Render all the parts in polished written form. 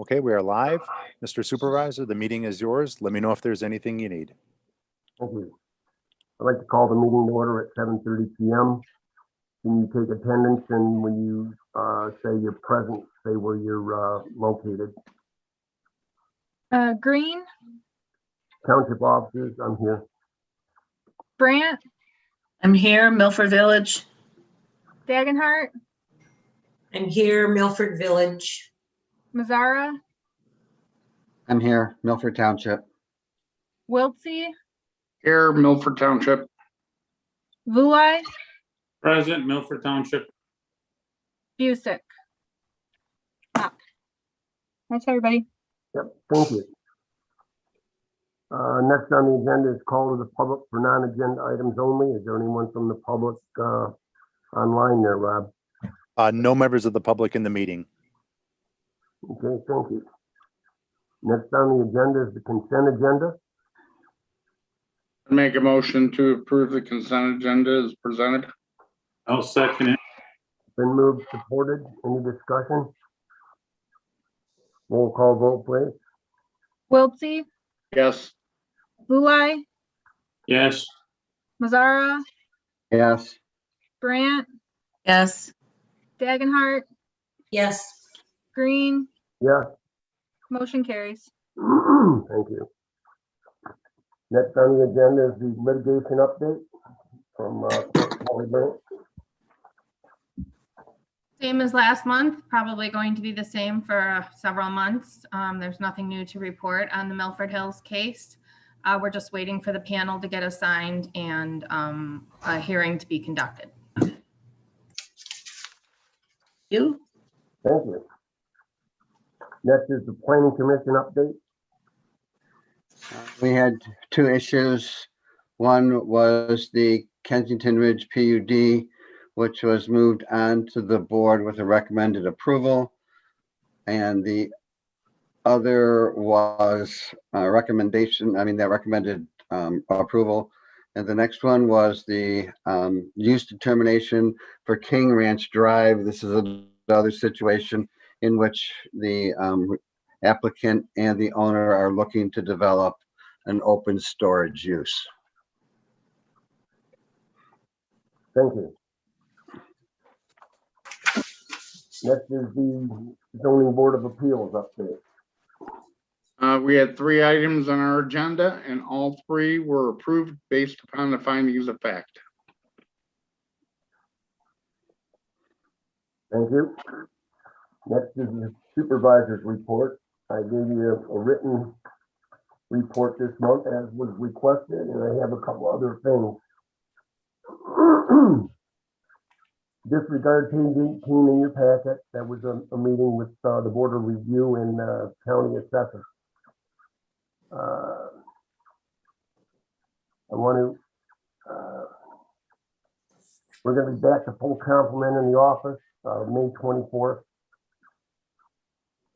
Okay, we are live. Mr. Supervisor, the meeting is yours. Let me know if there's anything you need. Thank you. I'd like to call the meeting to order at 7:30 p.m. Can you take attendance, and when you say you're present, say where you're located? Green, Township offices, I'm here. Brant, I'm here, Milford Village. Dagenhart, I'm here, Milford Village. Mazzara, I'm here, Milford Township. Wiltsey, Here, Milford Township. Vulai, Present, Milford Township. Busick. That's everybody. Yep, thank you. Next on the agenda is call to the public for non-agenda items only. Is there anyone from the public online there, Rob? No members of the public in the meeting. Okay, thank you. Next on the agenda is the consent agenda. Make a motion to approve the consent agenda as presented. I'll second it. Been moved, supported. Any discussion? Roll call vote, please. Wiltsey, Yes. Vulai, Yes. Mazzara, Yes, Brant, Yes, Dagenhart, Yes, Green, Yes. motion carries. Thank you. Next on the agenda is the litigation update from Holly Brant. Same as last month, probably going to be the same for several months. There's nothing new to report on the Milford Hills case. We're just waiting for the panel to get assigned and a hearing to be conducted. you? Thank you. Next is the planning commission update. we had two issues. One was the Kensington Ridge PUD, which was moved on to the board with a recommended approval. And the other was a recommendation, that recommended approval. And the next one was the use determination for King Ranch Drive. This is another situation in which the applicant and the owner are looking to develop an open storage use. Thank you. Next is the zoning board of appeals update. We had 3 items on our agenda and all 3 were approved based upon the findings of fact. Thank you. Next is the supervisor's report. I gave you a written report this month as was requested, and I have a couple other things. Disregard page 18 in your packet. That was a meeting with the Board of Review and County Assessor. We're going to be back to full complement in the office May 24th.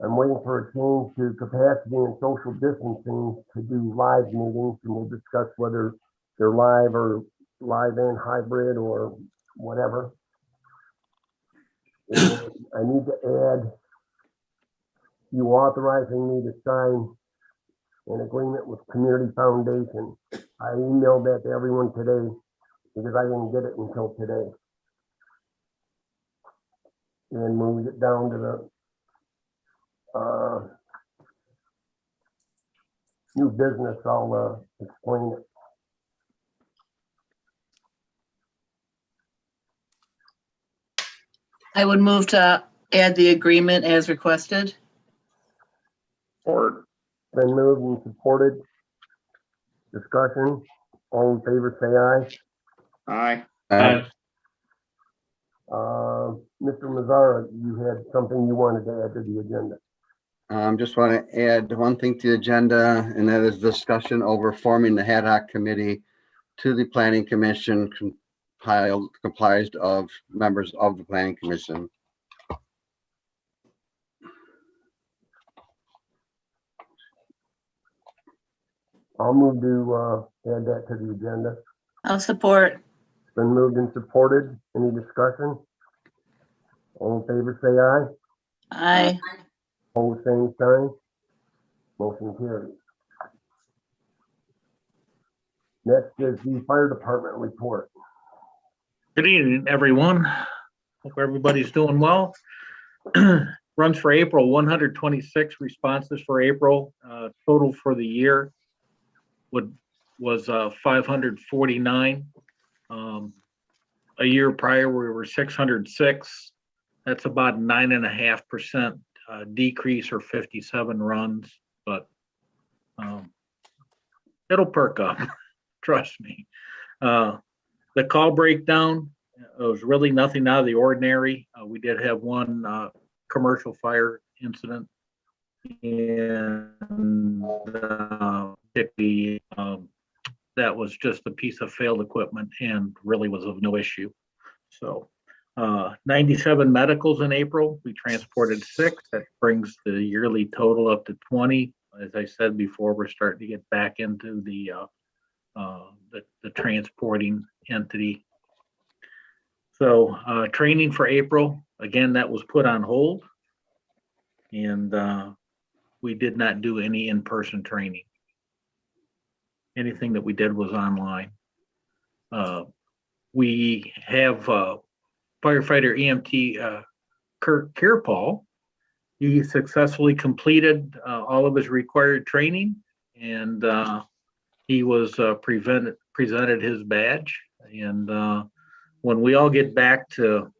I'm waiting for a change to capacity and social distancing to do live meetings, and we'll discuss whether they're live or live and hybrid or whatever. And I need to add you authorizing me to sign an agreement with Community Foundation. I emailed that to everyone today because I didn't get it until today. And when we get down to the new business, I'll explain it. I would move to add the agreement as requested. Or Been moved and supported. Discussion. All in favor, say aye. aye. Mr. Mazzara, you had something you wanted to add to the agenda. Just want to add one thing to the agenda, and that is discussion over forming the ad hoc committee to the planning commission comprised of members of the planning commission. I'll move to add that to the agenda. I'll support. Been moved and supported. Any discussion? All in favor, say aye. Aye. Pose same sign. Motion carries. Next is the fire department report. Good evening, everyone. Hope everybody's doing well. Runs for April, 126 responses for April. Total for the year was 549. A year prior, we were 606. That's about 9.5% decrease or 57 runs, but it'll perk up, trust me. The call breakdown, it was really nothing out of the ordinary. We did have one commercial fire incident, and that was just a piece of failed equipment and really was of no issue. So 97 medicals in April. We transported 6. That brings the yearly total up to 20. As I said before, we're starting to get back into the transporting entity. So training for April, again, that was put on hold, and we did not do any in-person training. Anything that we did was online. We have firefighter EMT Kirk Kierpaul. He successfully completed all of his required training, and he was presented his badge. And when we all get back to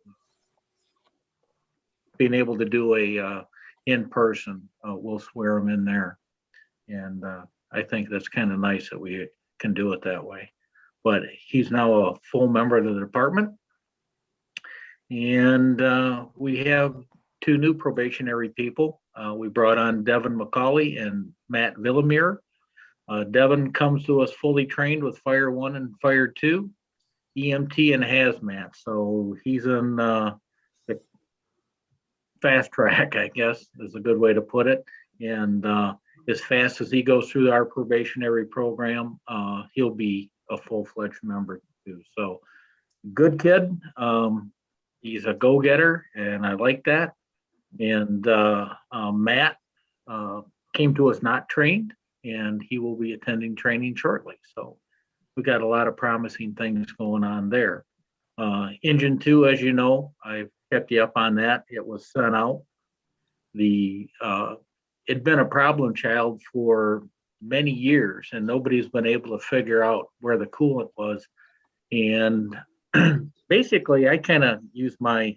being able to do a in-person, we'll swear him in there. And I think that's kind of nice that we can do it that way. But he's now a full member of the department. And we have 2 new probationary people. We brought on Devin McCauley and Matt Villamere. Devin comes to us fully trained with Fire 1 and Fire 2, EMT and hazmat. So he's in the fast track, I guess, is a good way to put it. And as fast as he goes through our probationary program, he'll be a full-fledged member too. So good kid. He's a go-getter, and I like that. And Matt came to us not trained, and he will be attending training shortly. So we got a lot of promising things going on there. Engine 2, as you know, I've kept you up on that. It was sent out. It'd been a problem child for many years, and nobody's been able to figure out where the coolant was. And basically, I kind of used my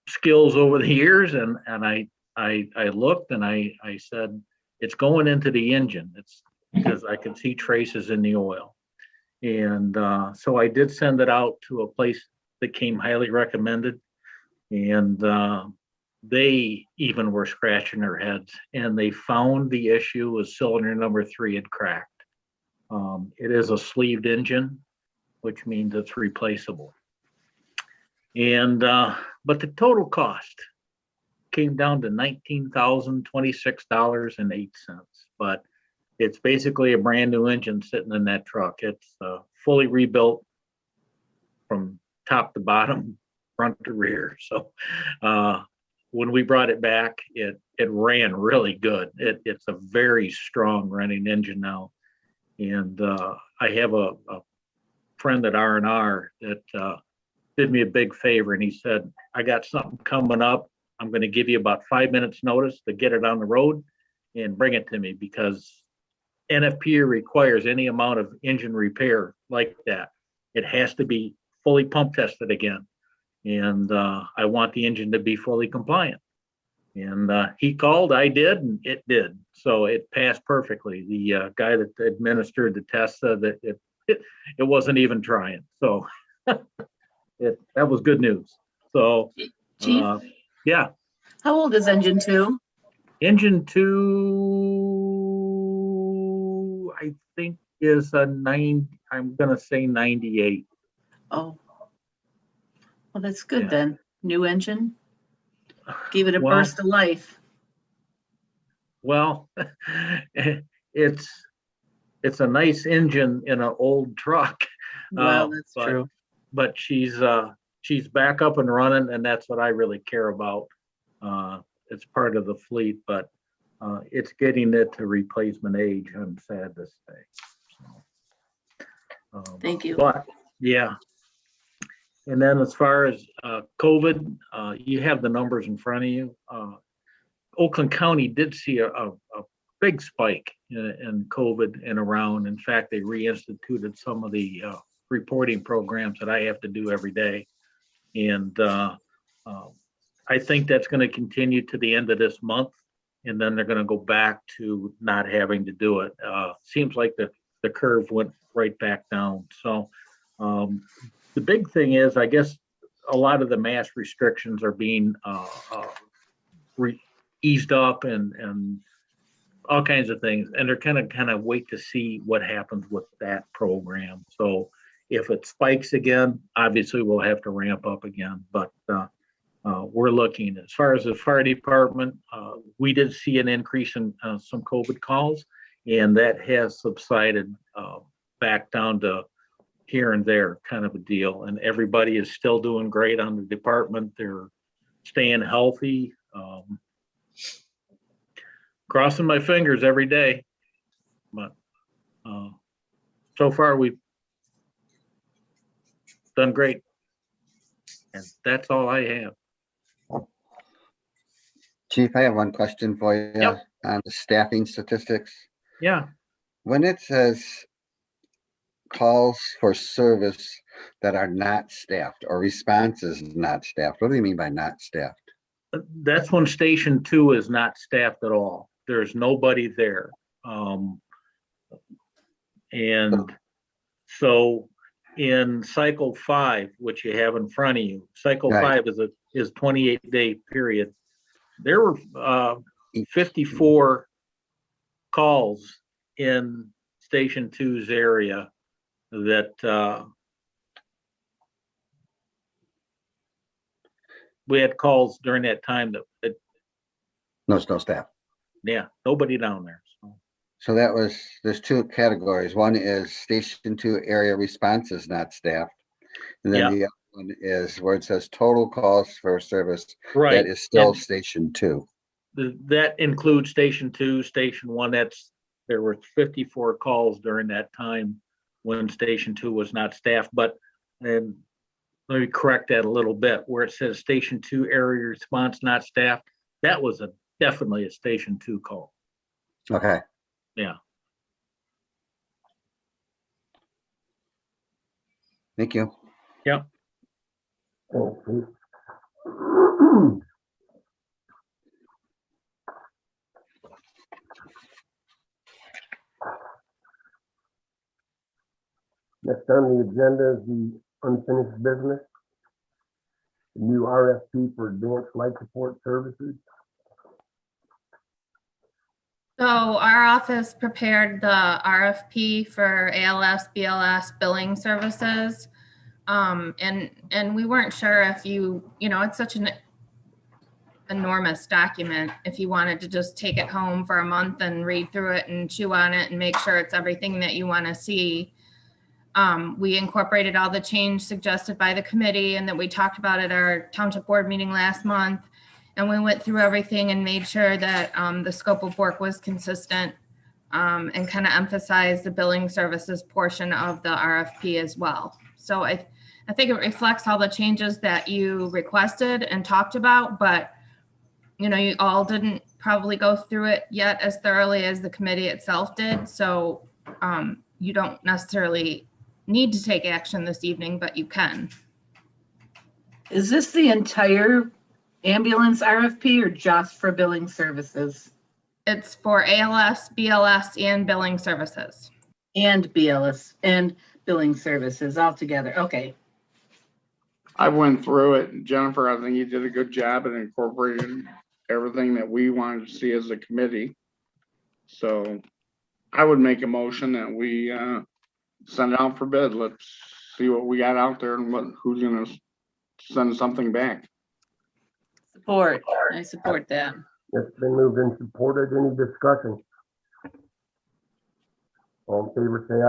skills over the years, and I looked and I said, it's going into the engine. It's because I can see traces in the oil. And so I did send it out to a place that came highly recommended. And they even were scratching their heads, and they found the issue was cylinder number 3 had cracked. It is a sleeved engine, which means it's replaceable. And but the total cost came down to $19,026.08. But it's basically a brand new engine sitting in that truck. It's fully rebuilt from top to bottom, front to rear. So when we brought it back, it ran really good. It's a very strong running engine now. And I have a friend at R&R that did me a big favor, and he said, I got something coming up. I'm going to give you about 5 minutes notice to get it on the road and bring it to me, because NFPA requires any amount of engine repair like that. It has to be fully pump tested again. And I want the engine to be fully compliant. And he called, I did, and it did. So it passed perfectly. The guy that administered the test said that it wasn't even trying. So that was good news. So Chief, yeah. how old is engine 2? Engine 2, I think is I'm gonna say 98. Oh, well, that's good Yeah. then. New engine. Give it a Well- burst of life. Well, it's a nice engine in an old truck. Well, that's but- true. But she's back up and running, and that's what I really care about. It's part of the fleet, but it's getting it to replacement age, I'm sad to say. So, Thank you. But, yeah. And then as far as COVID, you have the numbers in front of you. Oakland County did see a big spike in COVID and around. In fact, they reinstituted some of the reporting programs that I have to do every day. And I think that's going to continue to the end of this month. And then they're going to go back to not having to do it. Seems like the curve went right back down. So the big thing is, I guess, a lot of the mass restrictions are being eased up and all kinds of things. And they're kind of wait to see what happens with that program. So if it spikes again, obviously we'll have to ramp up again. But we're looking, as far as the fire department, we did see an increase in some COVID calls, and that has subsided back down to here and there kind of a deal. And everybody is still doing great on the department. They're staying healthy. Crossing my fingers every day, but so far we've done great. And that's all I have. Chief, I have one question for you Yep. on the staffing statistics. Yeah, When it says calls for service that are not staffed or responses not staffed, what do you mean by not staffed? that's when Station 2 is not staffed at all. There's nobody there. And so in cycle 5, which you have in front of you, cycle Right. 5 is 28-day period. There were 54 calls in Station 2's area that we had calls during that time that No, it's no staff. yeah, nobody down there. So, So there's two categories. One is Station 2 area responses not staffed. And then Yeah. the other one is where it says total calls for service. right. That is still And Station 2. that includes Station 2, Station 1. There were 54 calls during that time when Station 2 was not staffed. But and let me correct that a little bit. Where it says Station 2 area response not staffed, that was definitely a Station 2 call. Okay. Yeah. Thank you. Yep. Thanks, Chief. Next on the agenda is the unfinished business. New RFP for advanced life support services. So our office prepared the RFP for ALS, BLS billing services. And we weren't sure if it's such an enormous document, if you wanted to just take it home for a month and read through it and chew on it and make sure it's everything that you want to see. We incorporated all the change suggested by the committee and that we talked about at our township board meeting last month. And we went through everything and made sure that the scope of work was consistent and kind of emphasized the billing services portion of the RFP as well. So I think it reflects all the changes that you requested and talked about, but you all didn't probably go through it yet as thoroughly as the committee itself did. So you don't necessarily need to take action this evening, but you can. Is this the entire ambulance RFP or just for billing services? It's for ALS, BLS, and billing services. And BLS and billing services altogether. Okay. I went through it. Jennifer, I think you did a good job and incorporated everything that we wanted to see as a committee. So I would make a motion that we send it out for bid. Let's see what we got out there and who's gonna send something back. Support. I support that. It's been moved and supported. Any discussion? All in favor, say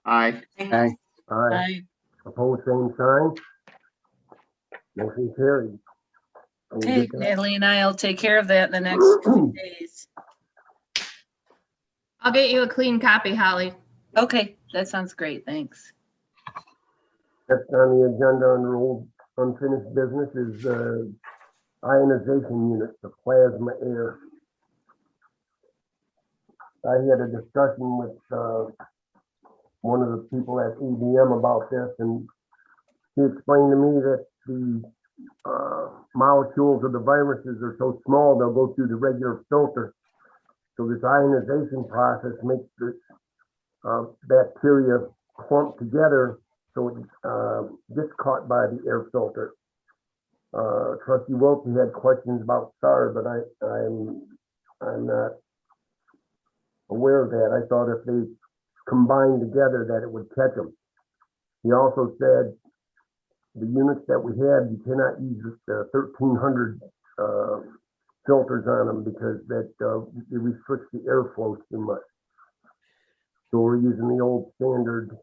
Aye. Aye. aye. Aye. I Opposed, same sign. Motion carried. Are we Okay, good to that? Natalie and I will take care of that in the next few days. I'll get you a clean copy, Holly. Okay, that sounds great. Thanks. Next on the agenda under old unfinished business is ionization units, the plasma air. I had a discussion with one of the people at EDM about this, and he explained to me that the molecules of the viruses are so small they'll go through the regular filter. So this ionization process makes the bacteria clump together so it gets caught by the air filter. Trustee Wilkie had questions about SAR, but I'm not aware of that. I thought if they combined together that it would catch them. He also said the units that we have, you cannot use the 1300 filters on them because that it restricts the airflow too much. So we're using the old standard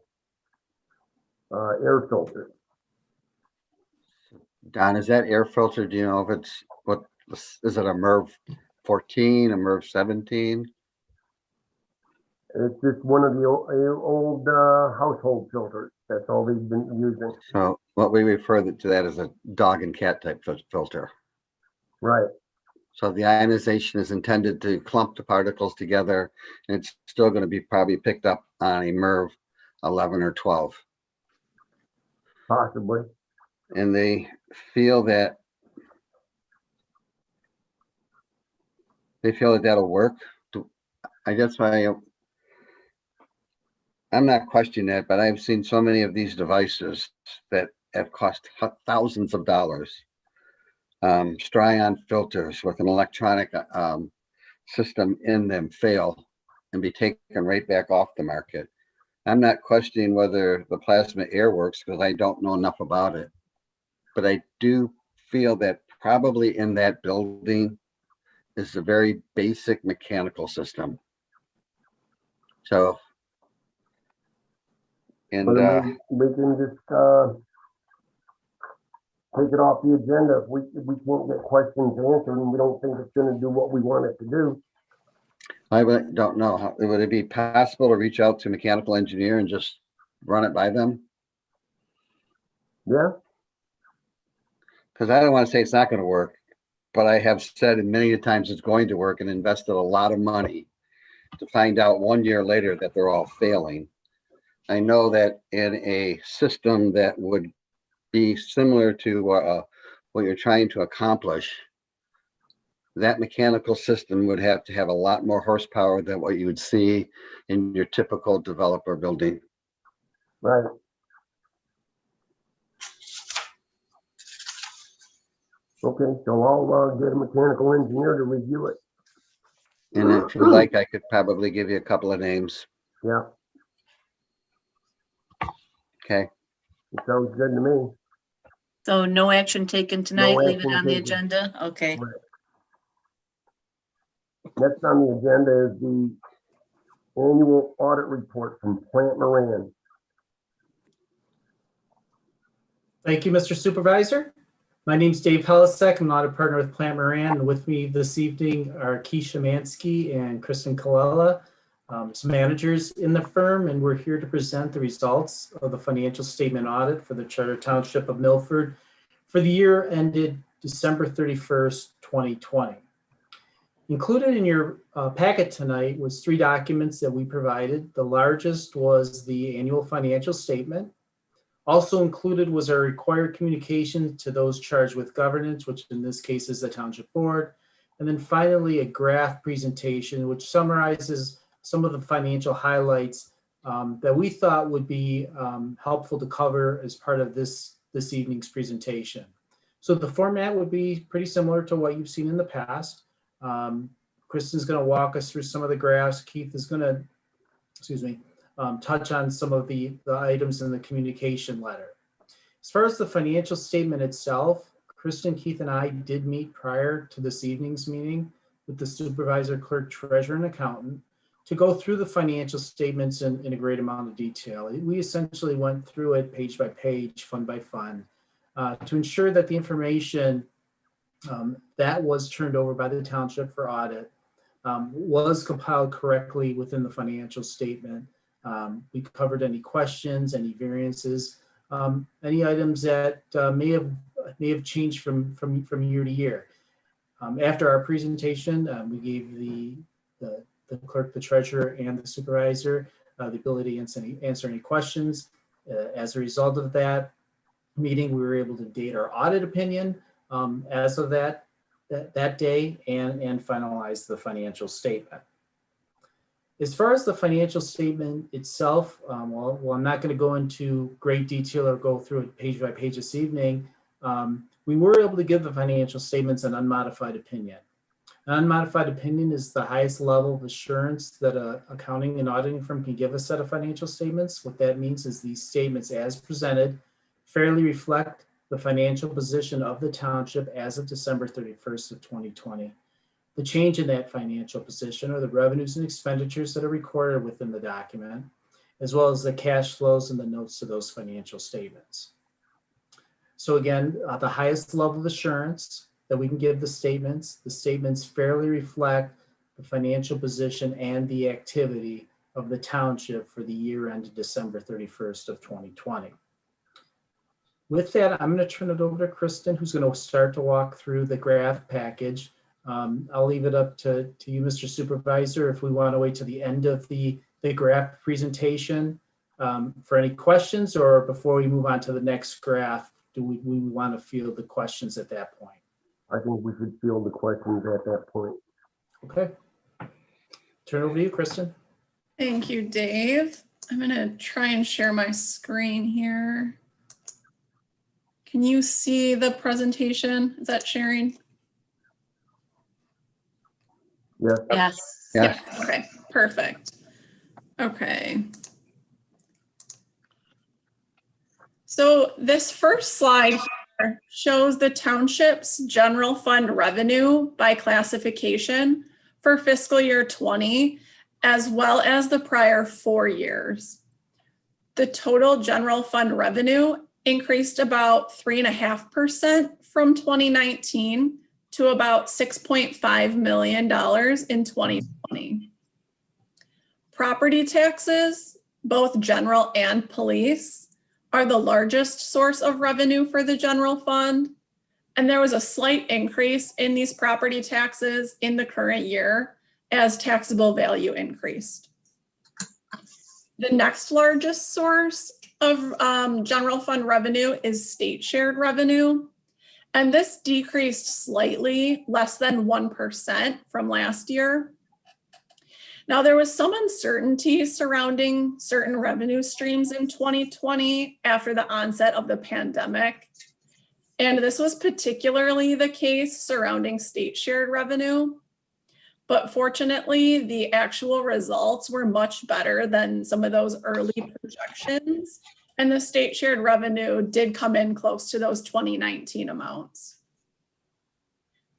air filter. Don, is that air filter, do you know if it's, what, is it a MERV 14, a MERV 17? It's just one of the old household filters. That's all they've been using. So what we refer to that as a dog and cat type filter. Right. So the ionization is intended to clump the particles together, and it's still going to be probably picked up on a MERV 11 or 12. Possibly. And they feel that that'll work. I guess I'm not questioning that, but I've seen so many of these devices that have cost thousands of dollars. Stry-on filters with an electronic system in them fail and be taken right back off the market. I'm not questioning whether the plasma air works because I don't know enough about it. But I do feel that probably in that building is a very basic mechanical system. So, and But we can just take it off the agenda if we can't get questions answered and we don't think it's going to do what we want it to do. I don't know. Would it be possible to reach out to mechanical engineer and just run it by them? Yeah. Because I don't want to say it's not going to work, but I have said many times it's going to work and invested a lot of money to find out 1 year later that they're all failing. I know that in a system that would be similar to what you're trying to accomplish, that mechanical system would have to have a lot more horsepower than what you would see in your typical developer building. Right. Okay, so I'll get a mechanical engineer to review it. And if you like, I could probably give you a couple of names. Yeah, Okay. it sounds good to me. So no action taken tonight, leave it action on the taken. agenda? Okay. Right. Next on the agenda is the annual audit report from Plant Moran. Thank you, Mr. Supervisor. My name's Dave Helisek. I'm an audit partner with Plant Moran. And with me this evening are Keisha Mansky and Kristen Colella, some managers in the firm, and we're here to present the results of the financial statement audit for the Charter Township of Milford for the year ended December 31st, 2020. Included in your packet tonight was 3 documents that we provided. The largest was the annual financial statement. Also included was our required communication to those charged with governance, which in this case is the Township Board. And then finally, a graph presentation, which summarizes some of the financial highlights that we thought would be helpful to cover as part of this evening's presentation. So the format would be pretty similar to what you've seen in the past. Kristen's going to walk us through some of the graphs. Keith is going to, touch on some of the items in the communication letter. As far as the financial statement itself, Kristen, Keith, and I did meet prior to this evening's meeting with the supervisor, clerk, treasurer, and accountant to go through the financial statements in a great amount of detail. We essentially went through it page by page, fund by fund, to ensure that the information That was turned over by the township for audit, was compiled correctly within the financial statement. We covered any questions, any variances, any items that may have changed from year to year. After our presentation, we gave the clerk, the treasurer, and the supervisor the ability to answer any questions. As a result of that meeting, we were able to date our audit opinion as of that day and finalize the financial statement. As far as the financial statement itself, well, I'm not going to go into great detail or go through it page by page this evening. We were able to give the financial statements an unmodified opinion. An unmodified opinion is the highest level of assurance that an accounting and auditing firm can give a set of financial statements. What that means is these statements as presented fairly reflect the financial position of the township as of December 31st of 2020. The change in that financial position are the revenues and expenditures that are recorded within the document, as well as the cash flows and the notes to those financial statements. So again, the highest level of assurance that we can give the statements fairly reflect the financial position and the activity of the township for the year ended December 31st of 2020. With that, I'm going to turn it over to Kristen, who's going to start to walk through the graph package. I'll leave it up to you, Mr. Supervisor, if we want to wait to the end of the graph presentation for any questions, or before we move on to the next graph, do we want to field the questions at that point? I think we should field the questions at that point. Okay. Turn over to you, Kristen. Thank you, Dave. I'm going to try and share my screen here. Can you see the presentation? Is that sharing? Yes. Yes. Yes. Yeah, okay, perfect. Okay. So this first slide here shows the township's general fund revenue by classification for fiscal year 20, as well as the prior 4 years. The total general fund revenue increased about 3.5% from 2019 to about $6.5 million in 2020. Property taxes, both general and police, are the largest source of revenue for the general fund. And there was a slight increase in these property taxes in the current year as taxable value increased. The next largest source of general fund revenue is state shared revenue. And this decreased slightly, less than 1% from last year. Now, there was some uncertainty surrounding certain revenue streams in 2020 after the onset of the pandemic. And this was particularly the case surrounding state shared revenue. But fortunately, the actual results were much better than some of those early projections. And the state shared revenue did come in close to those 2019 amounts.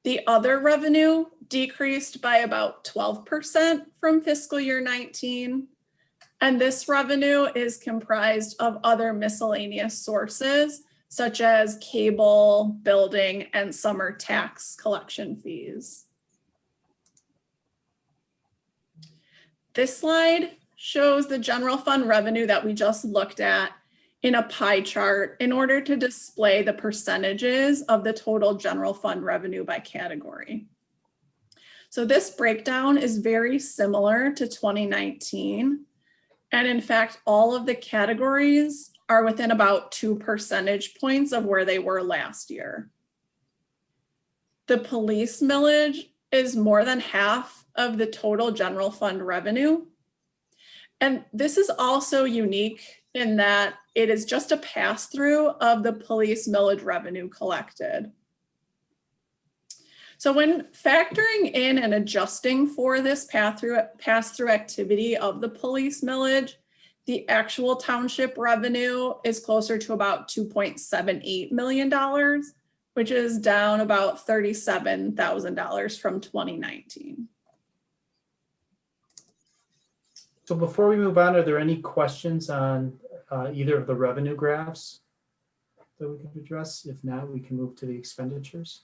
The other revenue decreased by about 12% from fiscal year 19. And this revenue is comprised of other miscellaneous sources, such as cable, building, and summer tax collection fees. This slide shows the general fund revenue that we just looked at in a pie chart in order to display the percentages of the total general fund revenue by category. So this breakdown is very similar to 2019. And in fact, all of the categories are within about 2 percentage points of where they were last year. The police millage is more than half of the total general fund revenue. And this is also unique in that it is just a pass-through of the police millage revenue collected. So when factoring in and adjusting for this pass-through activity of the police millage, the actual township revenue is closer to about $2.78 million, which is down about $37,000 from 2019. So before we move on, are there any questions on either of the revenue graphs that we can address? If not, we can move to the expenditures.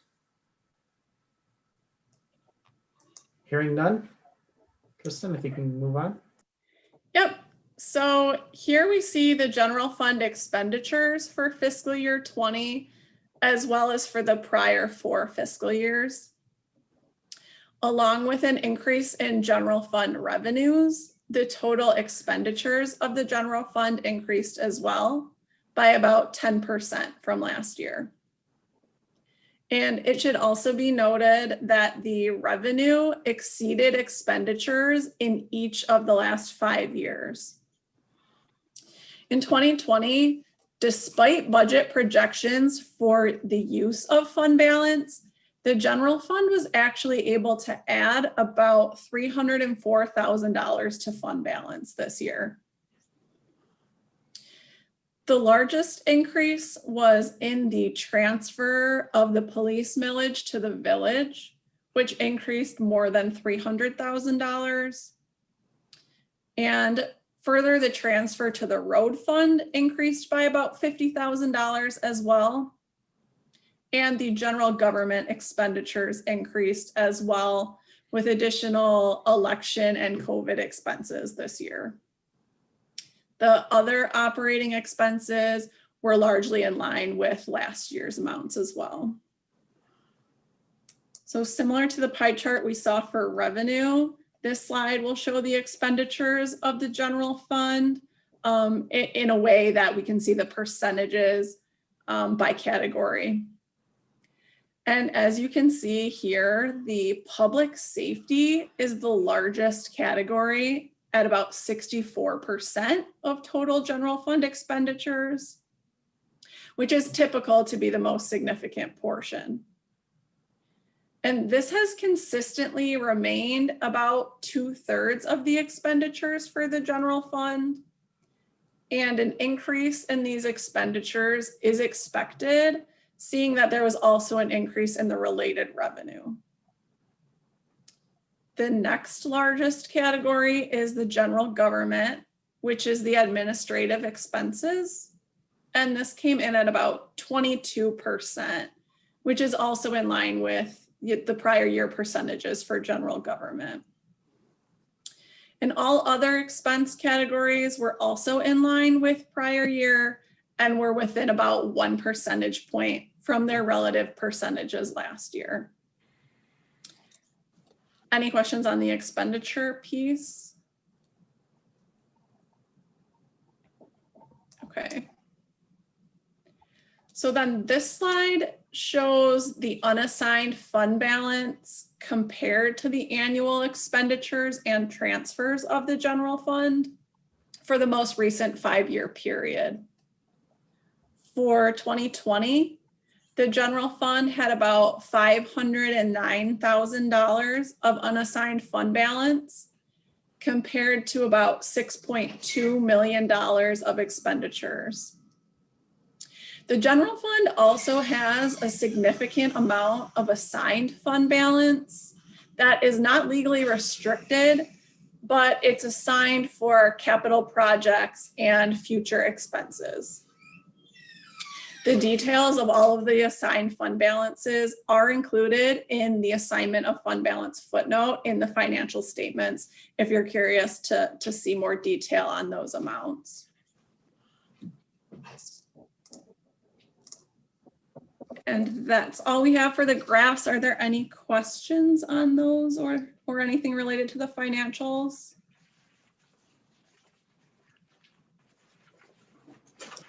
Hearing none. Kristen, if you can move on. Yep. So here we see the general fund expenditures for fiscal year 20, as well as for the prior 4 fiscal years. Along with an increase in general fund revenues, the total expenditures of the general fund increased as well by about 10% from last year. And it should also be noted that the revenue exceeded expenditures in each of the last 5 years. In 2020, despite budget projections for the use of fund balance, the general fund was actually able to add about $304,000 to fund balance this year. The largest increase was in the transfer of the police millage to the village, which increased more than $300,000. And further, the transfer to the road fund increased by about $50,000 as well. And the general government expenditures increased as well, with additional election and COVID expenses this year. The other operating expenses were largely in line with last year's amounts as well. So similar to the pie chart we saw for revenue, this slide will show the expenditures of the general fund in a way that we can see the percentages by category. And as you can see here, the public safety is the largest category at about 64% of total general fund expenditures, which is typical to be the most significant portion. And this has consistently remained about 2/3 of the expenditures for the general fund. And an increase in these expenditures is expected, seeing that there was also an increase in the related revenue. The next largest category is the general government, which is the administrative expenses. And this came in at about 22%, which is also in line with the prior year percentages for general government. And all other expense categories were also in line with prior year and were within about 1 percentage point from their relative percentages last year. Any questions on the expenditure piece? Okay. So then this slide shows the unassigned fund balance compared to the annual expenditures and transfers of the general fund for the most recent 5-year period. For 2020, the general fund had about $509,000 of unassigned fund balance compared to about $6.2 million of expenditures. The general fund also has a significant amount of assigned fund balance that is not legally restricted, but it's assigned for capital projects and future expenses. The details of all of the assigned fund balances are included in the assignment of fund balance footnote in the financial statements if you're curious to see more detail on those amounts. And that's all we have for the graphs. Are there any questions on those or anything related to the financials?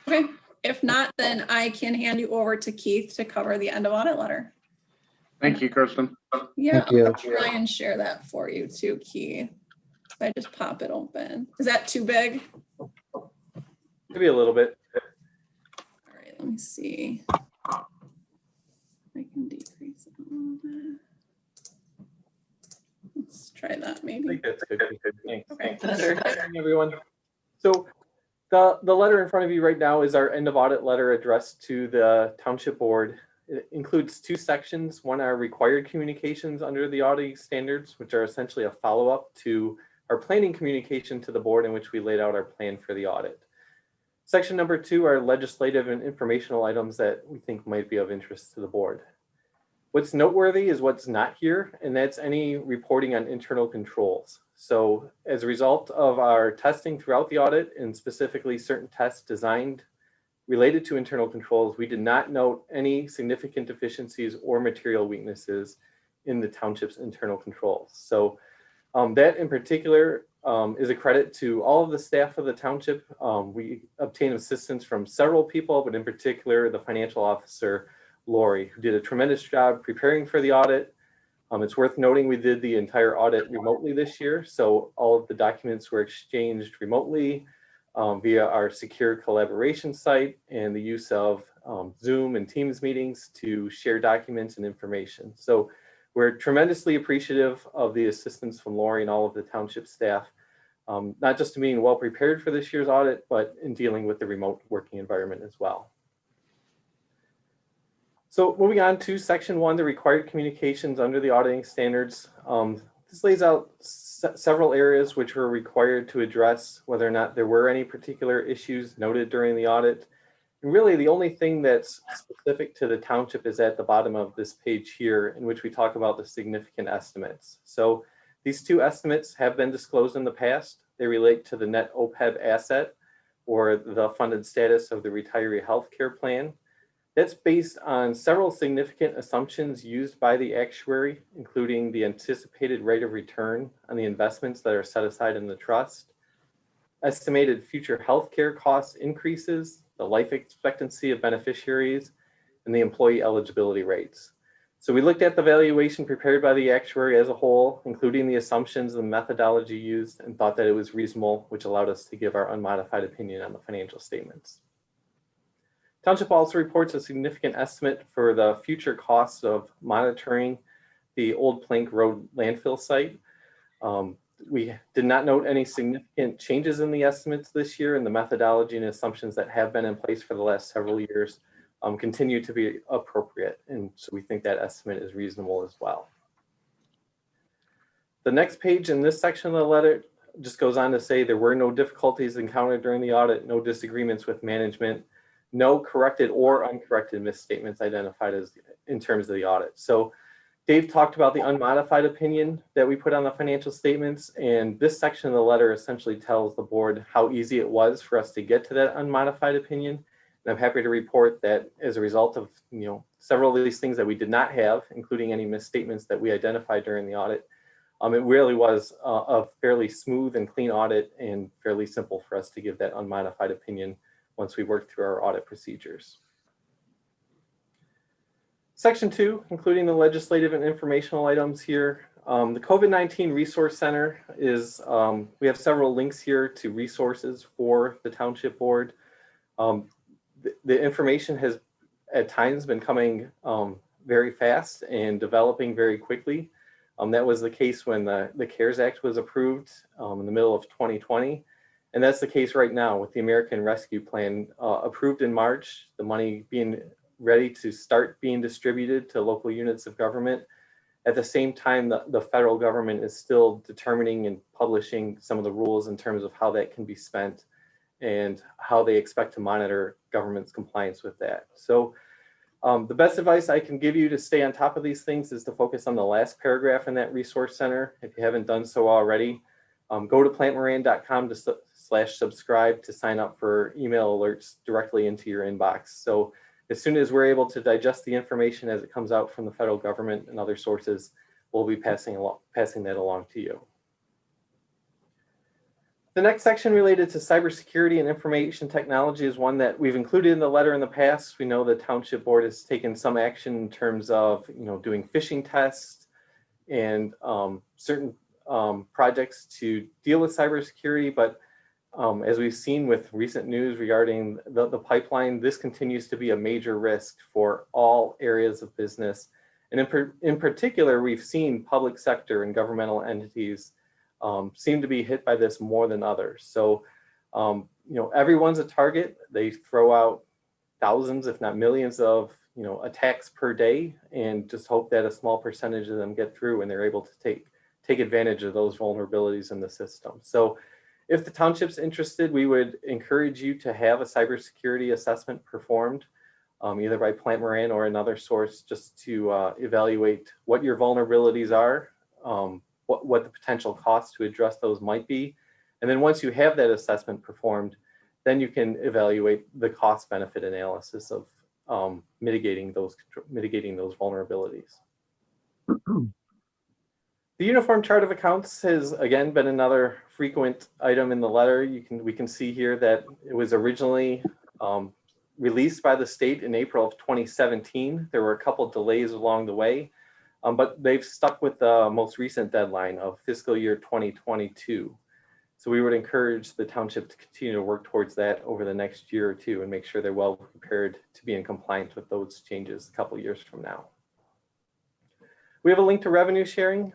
Okay. If not, then I can hand you over to Keith to cover the end of audit letter. Thank you, Kristen. Yeah, Thank you. I'll try and share that for you too, Keith. If I just pop it open. Is that too big? Maybe a little bit. All right, let me see. I can decrease it a little bit. Let's try that I maybe. think that's good. Thanks. Okay. Better. Good morning, everyone. So the letter in front of you right now is our end of audit letter addressed to the Township Board. It includes 2 sections. One are required communications under the auditing standards, which are essentially a follow-up to our planning communication to the board in which we laid out our plan for the audit. Section number 2 are legislative and informational items that we think might be of interest to the board. What's noteworthy is what's not here, and that's any reporting on internal controls. So as a result of our testing throughout the audit, and specifically certain tests designed related to internal controls, we did not note any significant deficiencies or material weaknesses in the township's internal controls. So that in particular is a credit to all of the staff of the township. We obtained assistance from several people, but in particular, the financial officer, Lori, who did a tremendous job preparing for the audit. It's worth noting we did the entire audit remotely this year. So all of the documents were exchanged remotely via our secure collaboration site and the use of Zoom and Teams meetings to share documents and information. So we're tremendously appreciative of the assistance from Lori and all of the township staff, not just in being well prepared for this year's audit, but in dealing with the remote working environment as well. So moving on to section 1, the required communications under the auditing standards. This lays out several areas which were required to address whether or not there were any particular issues noted during the audit. And really the only thing that's specific to the township is at the bottom of this page here, in which we talk about the significant estimates. So these two estimates have been disclosed in the past. They relate to the net OPEB asset, or the funded status of the retiree health care plan. That's based on several significant assumptions used by the actuary, including the anticipated rate of return on the investments that are set aside in the trust, estimated future healthcare cost increases, the life expectancy of beneficiaries, and the employee eligibility rates. So we looked at the valuation prepared by the actuary as a whole, including the assumptions and methodology used, and thought that it was reasonable, which allowed us to give our unmodified opinion on the financial statements. Township also reports a significant estimate for the future costs of monitoring the Old Plank Road landfill site. We did not note any significant changes in the estimates this year, and the methodology and assumptions that have been in place for the last several years continue to be appropriate. And so we think that estimate is reasonable as well. The next page in this section of the letter just goes on to say there were no difficulties encountered during the audit, no disagreements with management, no corrected or uncorrected misstatements identified as in terms of the audit. So Dave talked about the unmodified opinion that we put on the financial statements, and this section of the letter essentially tells the board how easy it was for us to get to that unmodified opinion. And I'm happy to report that as a result of several of these things that we did not have, including any misstatements that we identified during the audit, it really was a fairly smooth and clean audit, and fairly simple for us to give that unmodified opinion once we work through our audit procedures. Section 2, including the legislative and informational items here. The COVID-19 Resource Center is, we have several links here to resources for the Township Board. The information has at times been coming very fast and developing very quickly. That was the case when the CARES Act was approved in the middle of 2020. And that's the case right now with the American Rescue Plan approved in March, the money being ready to start being distributed to local units of government. At the same time, the federal government is still determining and publishing some of the rules in terms of how that can be spent and how they expect to monitor government's compliance with that. So the best advice I can give you to stay on top of these things is to focus on the last paragraph in that resource center. If you haven't done so already, go to plantmoran.com/subscribe to sign up for email alerts directly into your inbox. So as soon as we're able to digest the information as it comes out from the federal government and other sources, we'll be passing that along to you. The next section related to cybersecurity and information technology is one that we've included in the letter in the past. We know the Township Board has taken some action in terms of doing phishing tests and certain projects to deal with cybersecurity, but as we've seen with recent news regarding the pipeline, this continues to be a major risk for all areas of business. And in particular, we've seen public sector and governmental entities seem to be hit by this more than others. So, everyone's a target. They throw out thousands, if not millions of, attacks per day, and just hope that a small percentage of them get through and they're able to take advantage of those vulnerabilities in the system. So if the township's interested, we would encourage you to have a cybersecurity assessment performed. either by Plant Moran or another source, just to evaluate what your vulnerabilities are, what the potential costs to address those might be. And then once you have that assessment performed, then you can evaluate the cost benefit analysis of mitigating those vulnerabilities. The Uniform Chart of Accounts has again been another frequent item in the letter. We can see here that it was originally released by the state in April of 2017. There were a couple delays along the way, but they've stuck with the most recent deadline of fiscal year 2022. So we would encourage the township to continue to work towards that over the next year or two and make sure they're well prepared to be in compliance with those changes a couple years from now. We have a link to revenue sharing.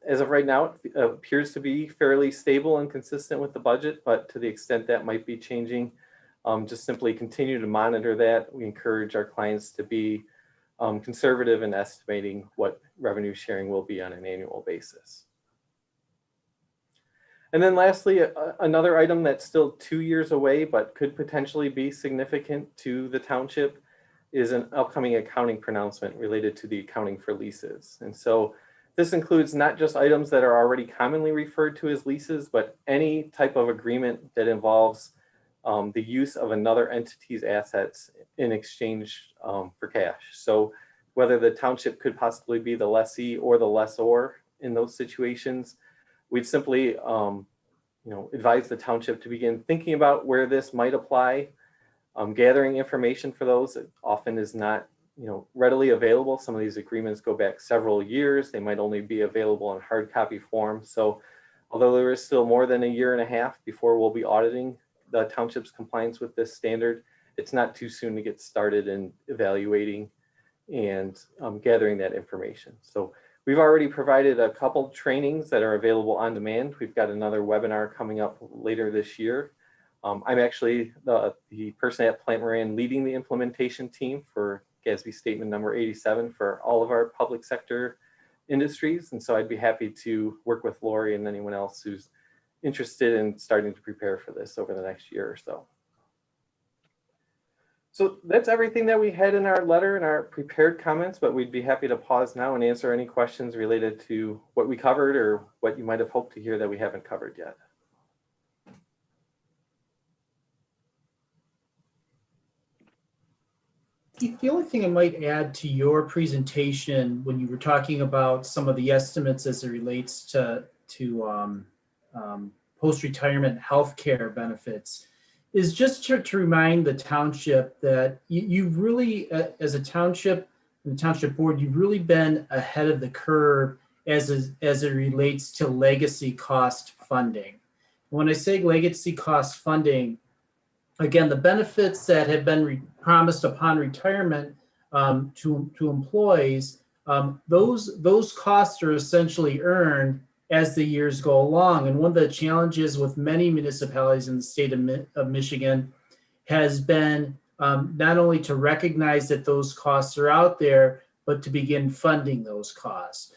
As of right now, it appears to be fairly stable and consistent with the budget, but to the extent that might be changing, just simply continue to monitor that. We encourage our clients to be conservative in estimating what revenue sharing will be on an annual basis. And then lastly, another item that's still 2 years away, but could potentially be significant to the township is an upcoming accounting pronouncement related to the accounting for leases. And so this includes not just items that are already commonly referred to as leases, but any type of agreement that involves the use of another entity's assets in exchange for cash. So whether the township could possibly be the lessee or the lessor in those situations, we'd simply advise the township to begin thinking about where this might apply. Gathering information for those often is not readily available. Some of these agreements go back several years. They might only be available in hard copy form. So although there is still more than a year and a half before we'll be auditing the township's compliance with this standard, it's not too soon to get started in evaluating and gathering that information. So we've already provided a couple trainings that are available on demand. We've got another webinar coming up later this year. I'm actually the person at Plant Moran leading the implementation team for GASB statement number 87 for all of our public sector industries. And so I'd be happy to work with Lori and anyone else who's interested in starting to prepare for this over the next year or so. So that's everything that we had in our letter and our prepared comments, but we'd be happy to pause now and answer any questions related to what we covered or what you might have hoped to hear that we haven't covered yet. The only thing I might add to your presentation when you were talking about some of the estimates as it relates to post-retirement healthcare benefits is just to remind the township that you really, as a township and the township board, you've really been ahead of the curve as it relates to legacy cost funding. When I say legacy cost funding, again, the benefits that have been promised upon retirement to employees, those costs are essentially earned as the years go along. And one of the challenges with many municipalities in the state of Michigan has been not only to recognize that those costs are out there, but to begin funding those costs.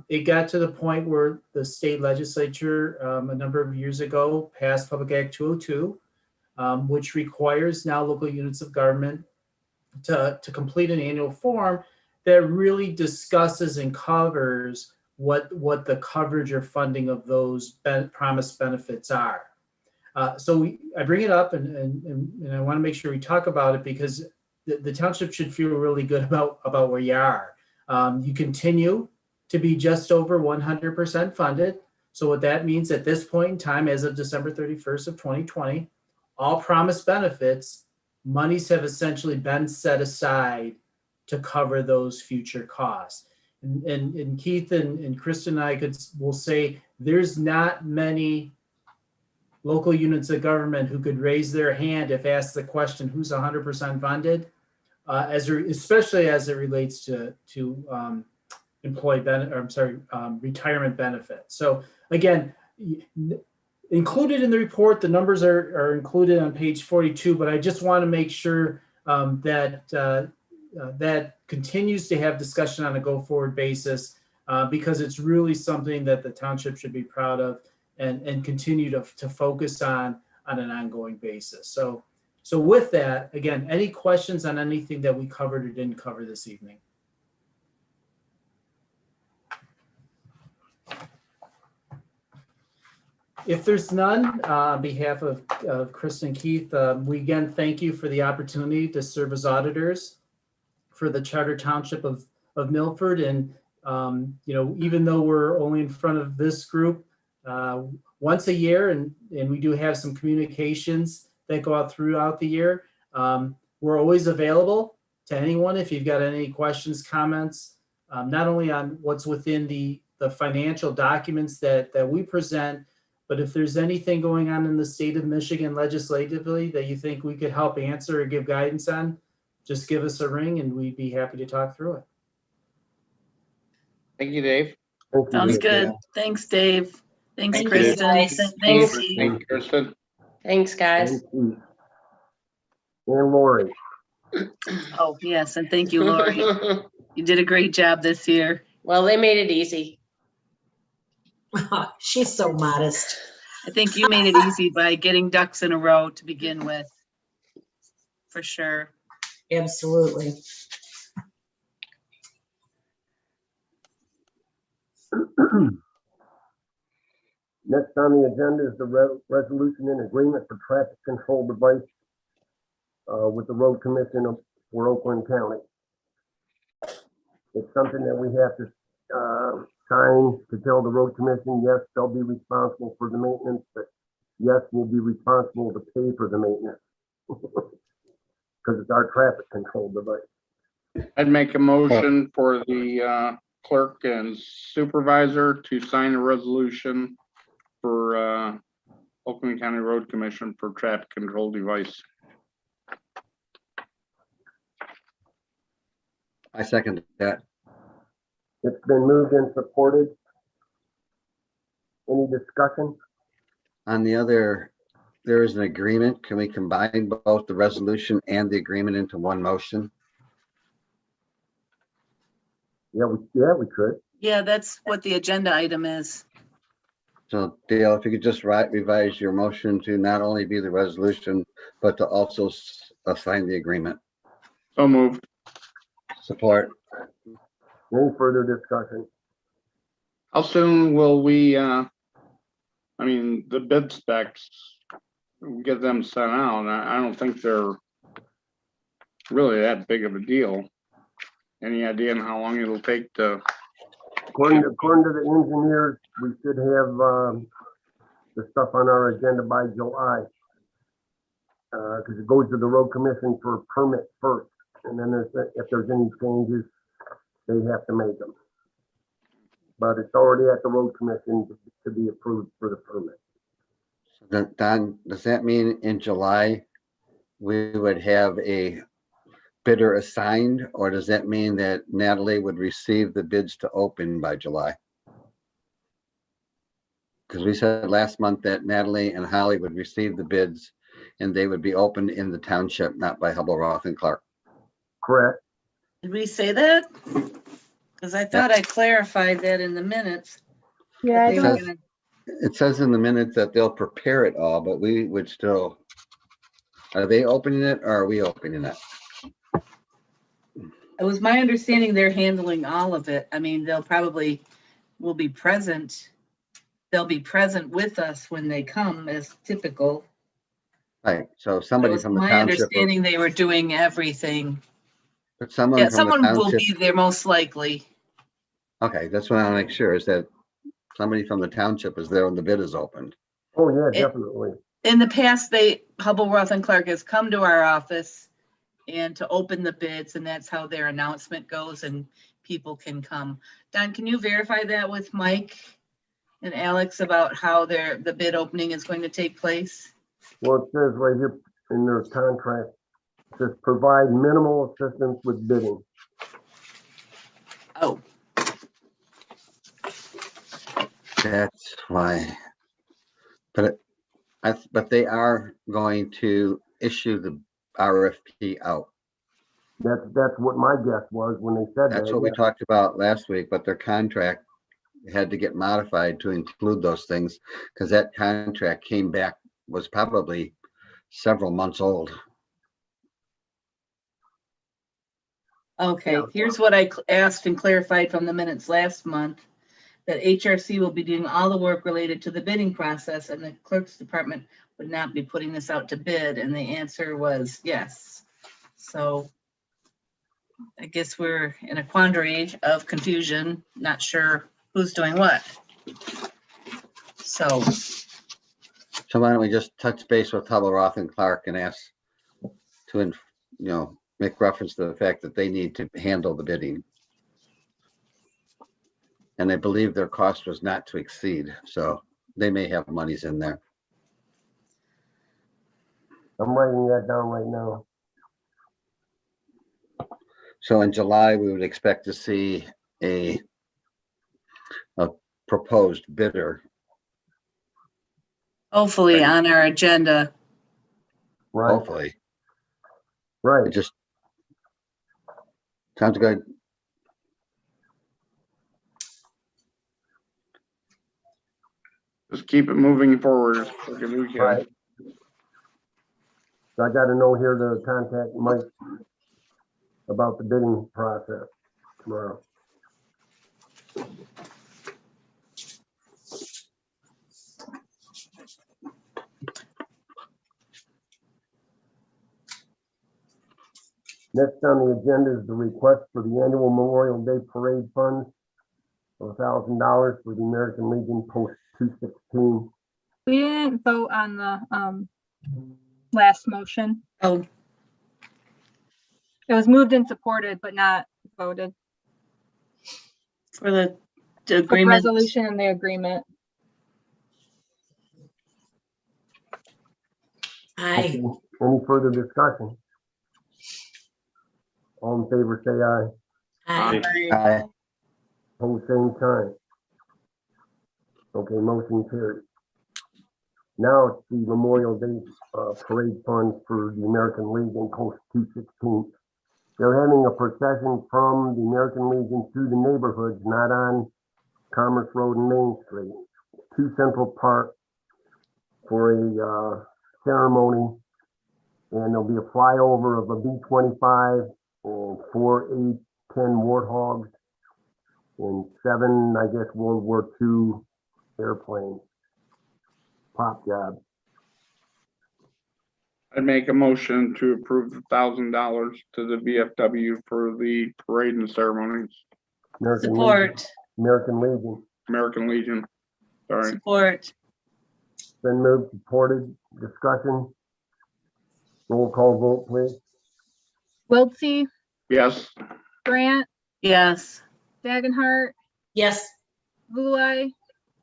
It got to the point where the state legislature a number of years ago passed Public Act 202, which requires now local units of government to complete an annual form that really discusses and covers what the coverage or funding of those promised benefits are. So I bring it up and I want to make sure we talk about it because the township should feel really good about where you are. You continue to be just over 100% funded. So what that means at this point in time, as of December 31st of 2020, all promised benefits, monies have essentially been set aside to cover those future costs. And Keith and Kristen and I will say there's not many local units of government who could raise their hand if asked the question, who's 100% funded, especially as it relates to retirement benefits. So again, included in the report, the numbers are included on page 42, but I just want to make sure that continues to have discussion on a go-forward basis because it's really something that the township should be proud of and continue to focus on an ongoing basis. So So with that, again, any questions on anything that we covered or didn't cover this evening? If there's none, on behalf of Chris and Keith, we again thank you for the opportunity to serve as auditors for the Charter Township of Milford. And, even though we're only in front of this group once a year, and we do have some communications that go out throughout the year, we're always available to anyone if you've got any questions, comments, not only on what's within the financial documents that we present, but if there's anything going on in the state of Michigan legislatively that you think we could help answer or give guidance on, just give us a ring and we'd be happy to talk through it. Thank you, Dave. Sounds good. Thanks, Dave. Thanks, Thank you, Kristen. guys. Thanks. Thank you, Kristen. Thanks, guys. And Lori. Oh, yes, and thank you, Lori. You did a great job this year. Well, they made it easy. She's so modest. I think you made it easy by getting ducks in a row to begin with. For sure. Absolutely. Next on the agenda is the resolution and agreement for traffic control device with the road commission for Oakland County. It's something that we have to sign to tell the road commission, yes, they'll be responsible for the maintenance, but yes, we'll be responsible to pay for the maintenance. Because it's our traffic control device. I'd make a motion for the clerk and supervisor to sign a resolution for Oakland County Road Commission for traffic control device. I second that. It's been moved and supported. Any discussion? On the other, there is an agreement. Can we combine both the resolution and the agreement into one motion? Yeah, we could. Yeah, that's what the agenda item is. So Dale, if you could just revise your motion to not only be the resolution, but to also assign the agreement. So moved. Support. Any further discussion? How soon will we, the bid specs, we'll get them sent out? I don't think they're really that big of a deal. Any idea on how long it'll take to? According to the engineers, we should have the stuff on our agenda by July. Because it goes to the road commission for a permit first. And then if there's any changes, they have to make them. But it's already at the road commission to be approved for the permit. Don, does that mean in July we would have a bidder assigned, or does that mean that Natalie would receive the bids to open by July? Because we said last month that Natalie and Holly would receive the bids and they would be opened in the township, not by Hubble, Roth and Clark. Correct. Did we say that? Because I thought I clarified that in the minutes. Yeah, I They were don't, gonna- It says in the minutes that they'll prepare it all, but we would still, are they opening it or are we opening it? It was my understanding they're handling all of it. I mean, will be present. They'll be present with us when they come as typical. Right, so It somebody was from the my township, understanding they were doing everything. but someone Yeah, from the someone will township, be there most likely. okay, that's what I want to make sure is that somebody from the township is there when the bid is opened. Oh, yeah, It- definitely. In the past, Hubble, Roth and Clark has come to our office and to open the bids, and that's how their announcement goes and people can come. Don, can you verify that with Mike and Alex about how the bid opening is going to take place? Well, it says right here in their contract, it says provide minimal assistance with bidding. Oh, That's why. But but they are going to issue the RFP out. That's what my guess was when they said that. That's what we yeah. talked about last week, but their contract had to get modified to include those things because that contract came back, was probably several months old. Okay, Yeah. here's what I asked and clarified from the minutes last month. That HRC will be doing all the work related to the bidding process and the clerk's department would not be putting this out to bid. And the answer was yes. So I guess we're in a quandary of confusion, not sure who's doing what. So, So why don't we just touch base with Hubble, Roth and Clark and ask to, make reference to the fact that they need to handle the bidding. And I believe their cost was not to exceed, so they may have monies in there. I'm writing that down right now. So in July, we would expect to see a proposed bidder. hopefully on our agenda. Right, Hopefully, it right. just sounds good. Just keep it moving forward as quick as we can. Right. So I got a note here to contact Mike about the bidding process tomorrow. Next on the agenda is the request for the annual Memorial Day Parade funds of $1,000 for the American Legion Post 216. We didn't vote on the last motion. Oh, It was moved and supported, but not voted. for the For the agreement. resolution and the agreement. Aye. Any further discussion? All in favor, say aye. Aye. Aye. Pose same sign. Okay, motion carried. Now it's the Memorial Day Parade funds for the American Legion Post 216. They're having a procession from the American Legion through the neighborhoods, not on Commerce Road and Main Street, to Central Park for a ceremony. And there'll be a flyover of a B-25 and 4 A-10 Warthogs and 7, I guess, World War II airplanes. Pop job. I'd make a motion to approve the $1,000 to the VFW for the parade and ceremonies. American Legion. Support, American Legion. American Legion. Sorry. support. Been moved, supported, discussion. Roll call vote, please. Wiltsey, Yes. Grant, Yes, Dagenhart, Yes. Vulai,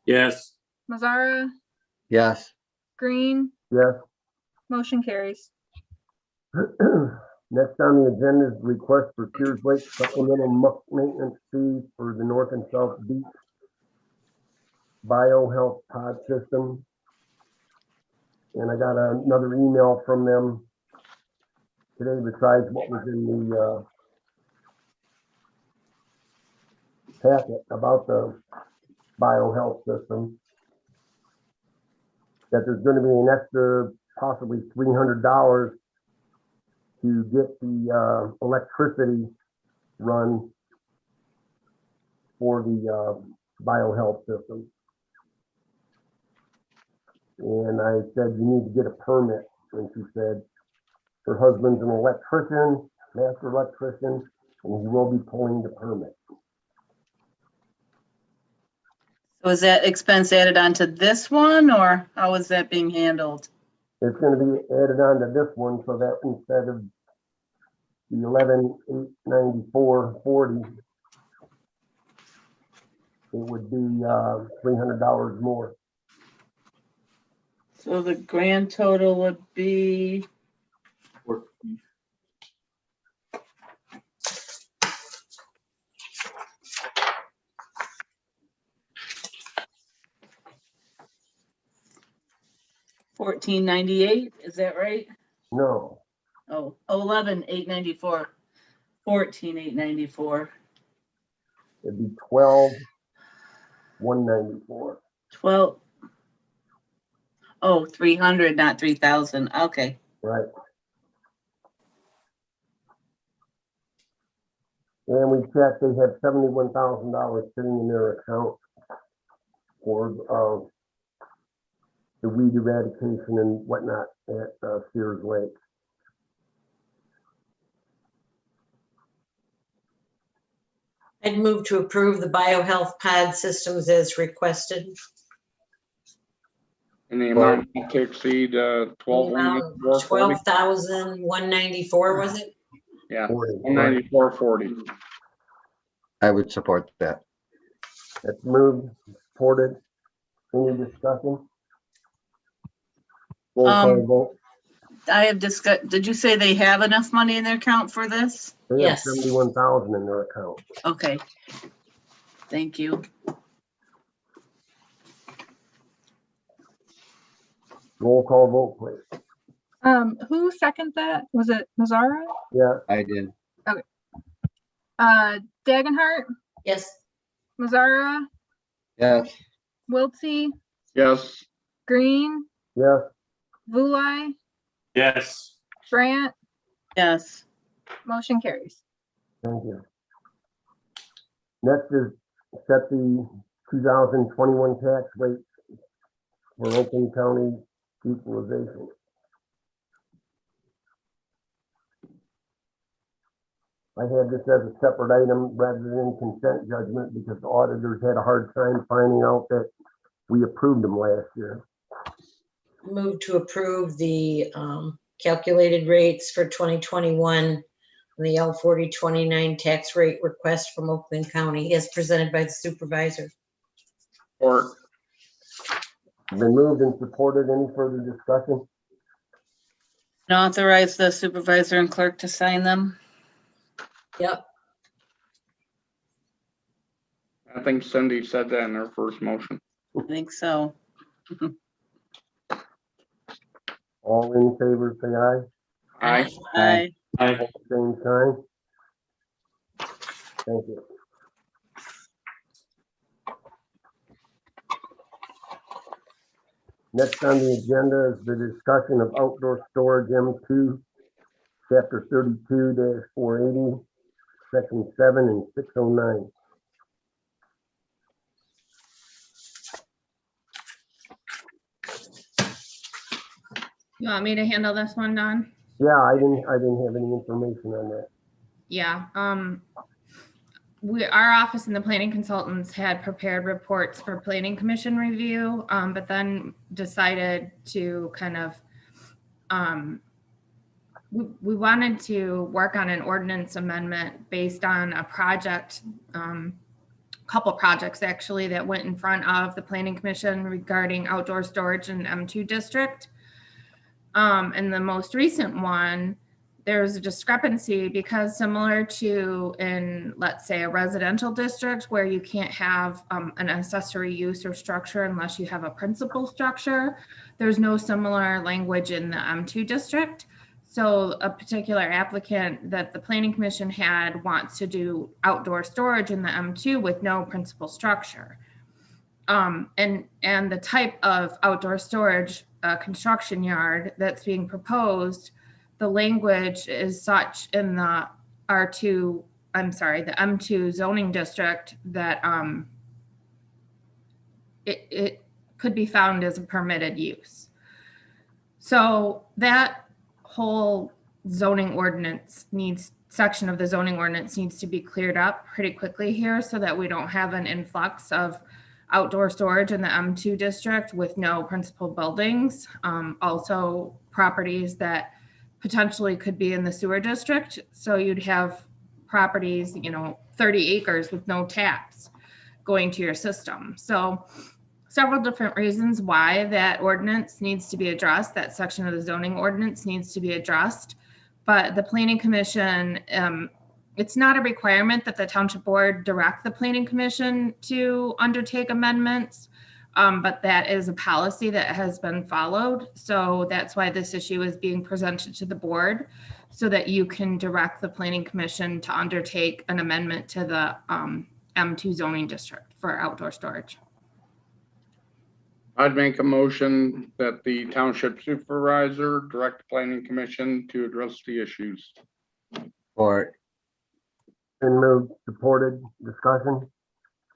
Yes. Mazzara, Yes. Green, Yes. motion carries. Next on the agenda is request for Sears Lake supplemental muck maintenance fee for the North and South Beach biohealth pod system. And I got another email from them today besides what was in the packet about the biohealth system. That there's going to be an extra possibly $300 to get the electricity run for the biohealth system. And I said, you need to get a permit. And she said, her husband's an electrician, master electrician, and he will be pulling the permit. so is that expense added onto this one or how is that being handled? It's gonna be added on to this one so that instead of the 11,894.40, it would be $300 more. So the grand total would be, $14.98, is that right? No, Oh, 11,894, 14,894, it'd be 12,194. 12. Oh, 300, not 3,000. Okay. Right. And we checked, they have $71,000 sitting in their account for, the weed eradication and whatnot at Sears Lake. I'd move to approve the biohealth pod systems as requested. In the amount not to exceed, 12,194.40. 12,194, was it? Yeah, 40. 194.40. I would support that. That's moved, supported. Any discussion? Roll call vote. I have discussed, did you say they have enough money in their account for this? They have Yes. 71,000 in their account. Okay. Thank you. Roll call vote, please. Who seconded that? Was it Mazzara? Yeah, I did. Dagenhart, Yes. Mazzara, Yes. Wiltsey, Yes, Green, yes, Vulai, Yes. Grant, Yes. motion carries. thank you. Next is set the 2021 tax rate for Oakland County equalization. I had this as a separate item rather than consent judgment because the auditors had a hard time finding out that we approved them last year. Move to approve the calculated rates for 2021 on the L4029 tax rate request from Oakland County as presented by the supervisor. or Been moved and supported. Any further discussion? And authorize the supervisor and clerk to sign them. Yep. I think Cindy said that in her first motion. I think so. All in favor, say aye. Aye. Aye. Same sign. Thank you. Next on the agenda is the discussion of outdoor storage M2, chapter 32-480, section 7 and 609. You want me to handle this one, Don? Yeah, I didn't have any information on that. Yeah, our office and the planning consultants had prepared reports for planning commission review, but then decided to kind of, we wanted to work on an ordinance amendment based on a project, couple projects actually that went in front of the planning commission regarding outdoor storage in M2 district. And the most recent one, there's a discrepancy because similar to in, let's say, a residential district where you can't have an accessory use or structure unless you have a principal structure, there's no similar language in the M2 district. So a particular applicant that the planning commission had wants to do outdoor storage in the M2 with no principal structure. And the type of outdoor storage construction yard that's being proposed, the language is such in the the M2 zoning district that it could be found as a permitted use. So that whole zoning ordinance section of the zoning ordinance needs to be cleared up pretty quickly here so that we don't have an influx of outdoor storage in the M2 district with no principal buildings. Also properties that potentially could be in the sewer district. So you'd have properties, 30 acres with no taps going to your system. So several different reasons why that ordinance needs to be addressed. That section of the zoning ordinance needs to be addressed. But the planning commission, it's not a requirement that the township board direct the planning commission to undertake amendments, but that is a policy that has been followed. So that's why this issue is being presented to the board so that you can direct the planning commission to undertake an amendment to the M2 zoning district for outdoor storage. I'd make a motion that the township supervisor direct the planning commission to address the issues. Or Been moved, supported, discussion.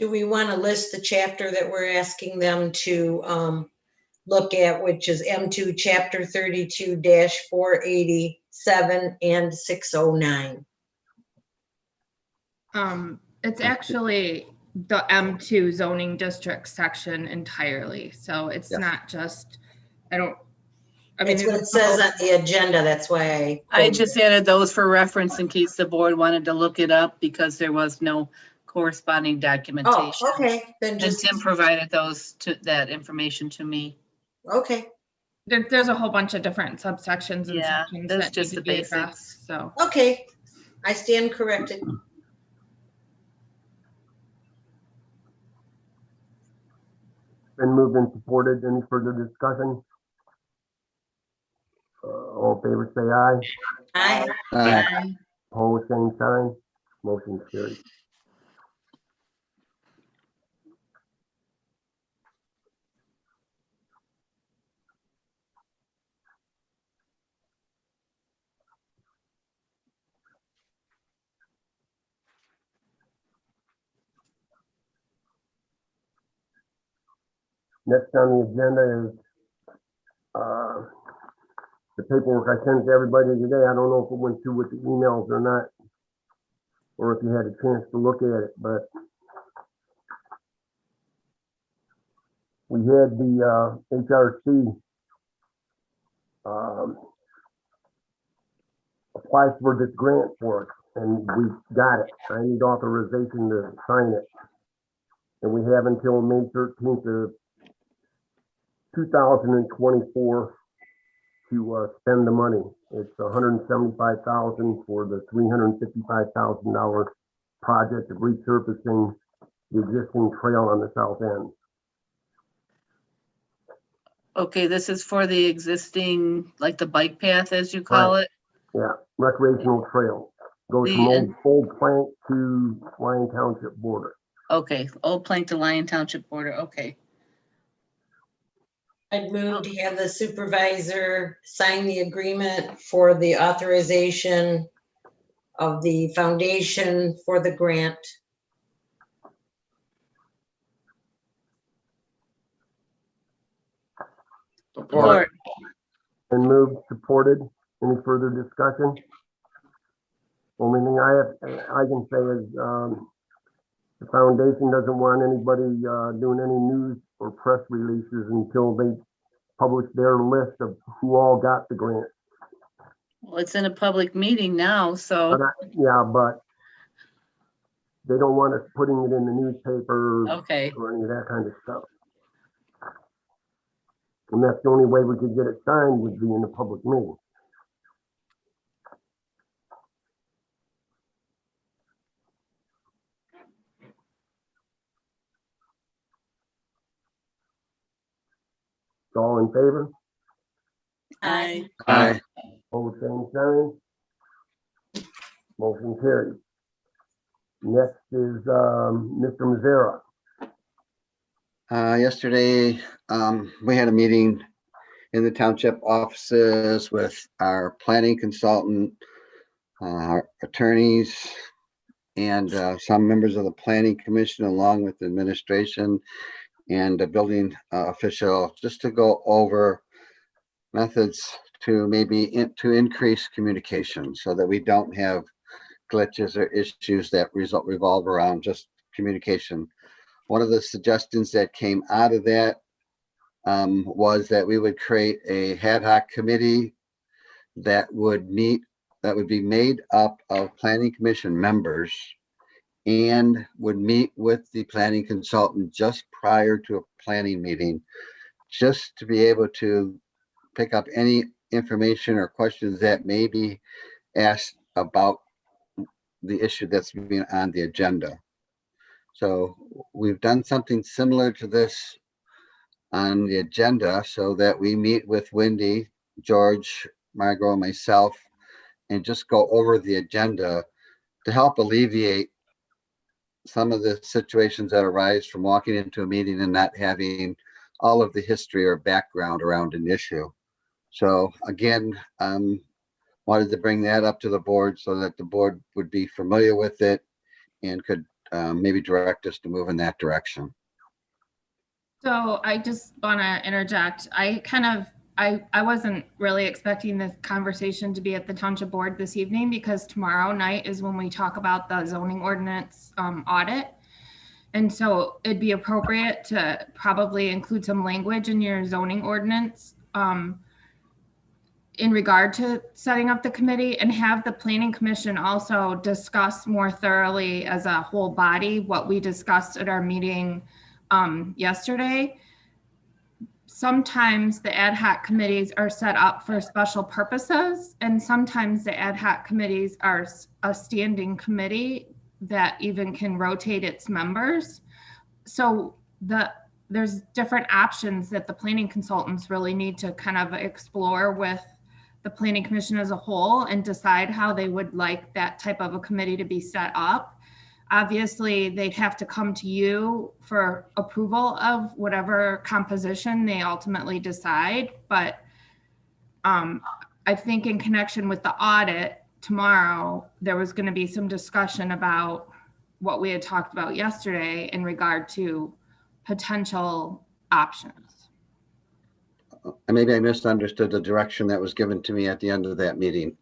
Do we want to list the chapter that we're asking them to look at, which is M2, Chapter 32-487 and 609? It's actually the M2 zoning district section entirely, so it's Yes. not just, I mean. That's what it says on the agenda, that's why I just added those for reference in case the board wanted to look it up because there was no corresponding Oh, documentation. okay, then And just, Tim provided that information to me. okay, There's a whole bunch of different subsections and Yeah, sections that's that just need to the be basics. addressed, so. okay. I stand corrected. Been moved and supported. Any further discussion? All in favor, say aye. Aye. Opposed, same sign. Motion carried. Next on the agenda is the paperwork I sent to everybody today. I don't know if it went through with the emails or not, or if you had a chance to look at it, but we had the HRC apply for this grant for us, and we got it. I need authorization to sign it. And we have until May 13th of 2024 to spend the money. It's $175,000 for the $355,000 project of resurfacing the existing trail on the south end. Okay, this is for the existing, like the bike path, as you call Right. it. Yeah, recreational trail. Goes from old Plank to Lyon Township border. Okay, Old Plank to Lyon Township border, okay. I'd move to have the supervisor sign the agreement for the authorization of the foundation for the grant. Support. And moved, supported. Any further discussion? Only thing I can say is, the foundation doesn't want anybody, doing any news or press releases until they publish their list of who all got the grant. Well, it's in a public meeting now, so, Yeah, but they don't want us putting it in the newspaper okay. or any of that kind of stuff. And that's the only way we could get it signed would be in a public meeting. All in favor? Aye. Aye. Hold same sign. Motion carried. Next is Mr. Mazzara. Yesterday, we had a meeting in the township offices with our planning consultant, our attorneys, and some members of the planning commission, along with the administration and the building official, just to go over methods to maybe to increase communication so that we don't have glitches or issues that revolve around just communication. One of the suggestions that came out of that was that we would create a ad hoc committee that would be made up of planning commission members and would meet with the planning consultant just prior to a planning meeting, just to be able to pick up any information or questions that may be asked about the issue that's being on the agenda. So we've done something similar to this on the agenda so that we meet with Wendy, George, Margot, and myself, and just go over the agenda to help alleviate some of the situations that arise from walking into a meeting and not having all of the history or background around an issue. So again, wanted to bring that up to the board so that the board would be familiar with it and could maybe direct us to move in that direction. So I just want to interject. I wasn't really expecting this conversation to be at the township board this evening because tomorrow night is when we talk about the zoning ordinance audit. And so it'd be appropriate to probably include some language in your zoning ordinance in regard to setting up the committee, and have the planning commission also discuss more thoroughly as a whole body what we discussed at our meeting yesterday. Sometimes the ad hoc committees are set up for special purposes, and sometimes the ad hoc committees are a standing committee that even can rotate its members. So there's different options that the planning consultants really need to kind of explore with the planning commission as a whole and decide how they would like that type of a committee to be set up. Obviously, they'd have to come to you for approval of whatever composition they ultimately decide. But I think in connection with the audit tomorrow, there was going to be some discussion about what we had talked about yesterday in regard to potential options. Maybe I misunderstood the direction that was given to me at the end of that meeting.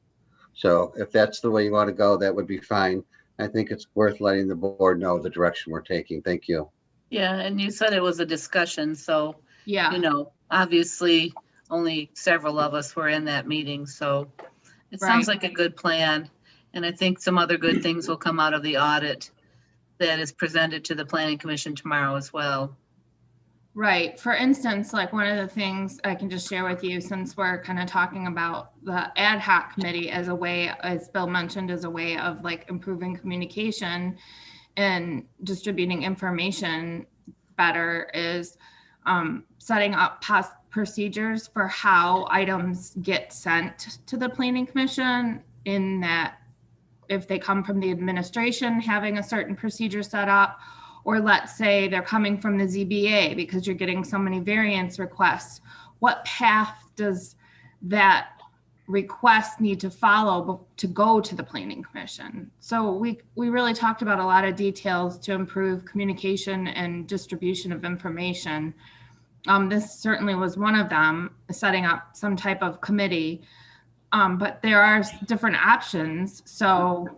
So if that's the way you want to go, that would be fine. I think it's worth letting the board know the direction we're taking. Thank you. Yeah, and you said it was a discussion, so, Yeah. you know, obviously only several of us were in that meeting, so it sounds Right. like a good plan. And I think some other good things will come out of the audit that is presented to the planning commission tomorrow as well. Right. For instance, like one of the things I can just share with you, since we're kind of talking about the ad hoc committee as a way, as Bill mentioned, as a way of like improving communication and distributing information better, is setting up procedures for how items get sent to the planning commission, in that if they come from the administration, having a certain procedure set up, or let's say they're coming from the ZBA because you're getting so many variance requests, what path does that request need to follow to go to the planning commission? So we really talked about a lot of details to improve communication and distribution of information. This certainly was one of them, setting up some type of committee. But there are different options. So,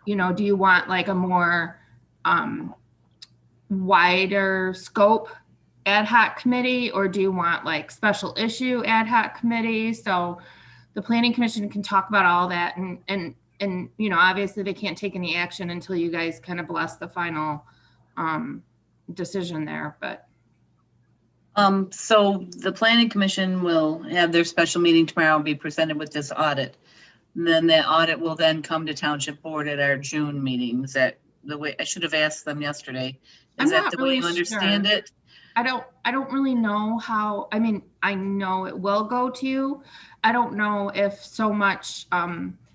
you know, do you want like a more wider scope ad hoc committee, or do you want like special issue ad hoc committee? So the planning commission can talk about all that, and you know, obviously they can't take any action until you guys kind of bless the final decision there. But So the planning commission will have their special meeting tomorrow and be presented with this audit. And then that audit will then come to township board at our June meeting. Is that the way? I should have asked them yesterday. I'm Is that not the way really you understand sure. it? I don't really know how. I mean, I know it will go to you. I don't know if so much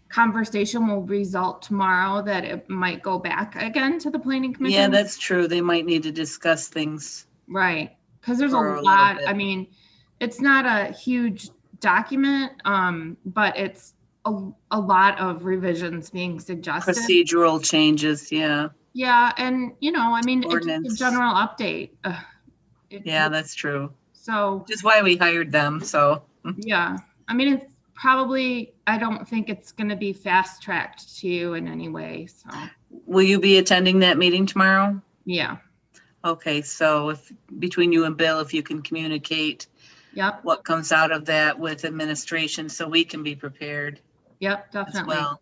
conversation will result tomorrow that it might go back again to the planning commission. Yeah, that's true. They might need to discuss things. Right. Because there's a For a little lot. bit. I mean, it's not a huge document, but it's a lot of revisions being suggested. Procedural changes, yeah. Yeah, and you know, I mean, it's just a Ordinance. general update. Yeah, that's true. So Which is why we hired them, so. yeah, I mean, it's probably, I don't think it's going to be fast tracked to you in any way. So Will you be attending that meeting tomorrow? yeah, Okay, so if, between you and Bill, if you can communicate yep, what comes out of that with administration so we can be prepared yep, as definitely. well.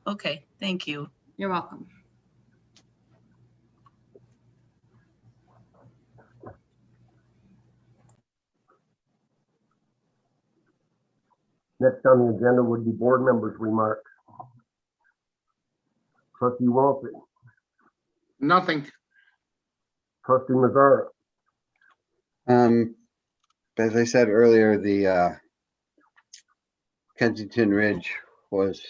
Okay, thank you. You're welcome. Next on the agenda would be board members' remarks. Trustee Walter, Nothing. trustee Mazara, As I said earlier, the Kensington Ridge was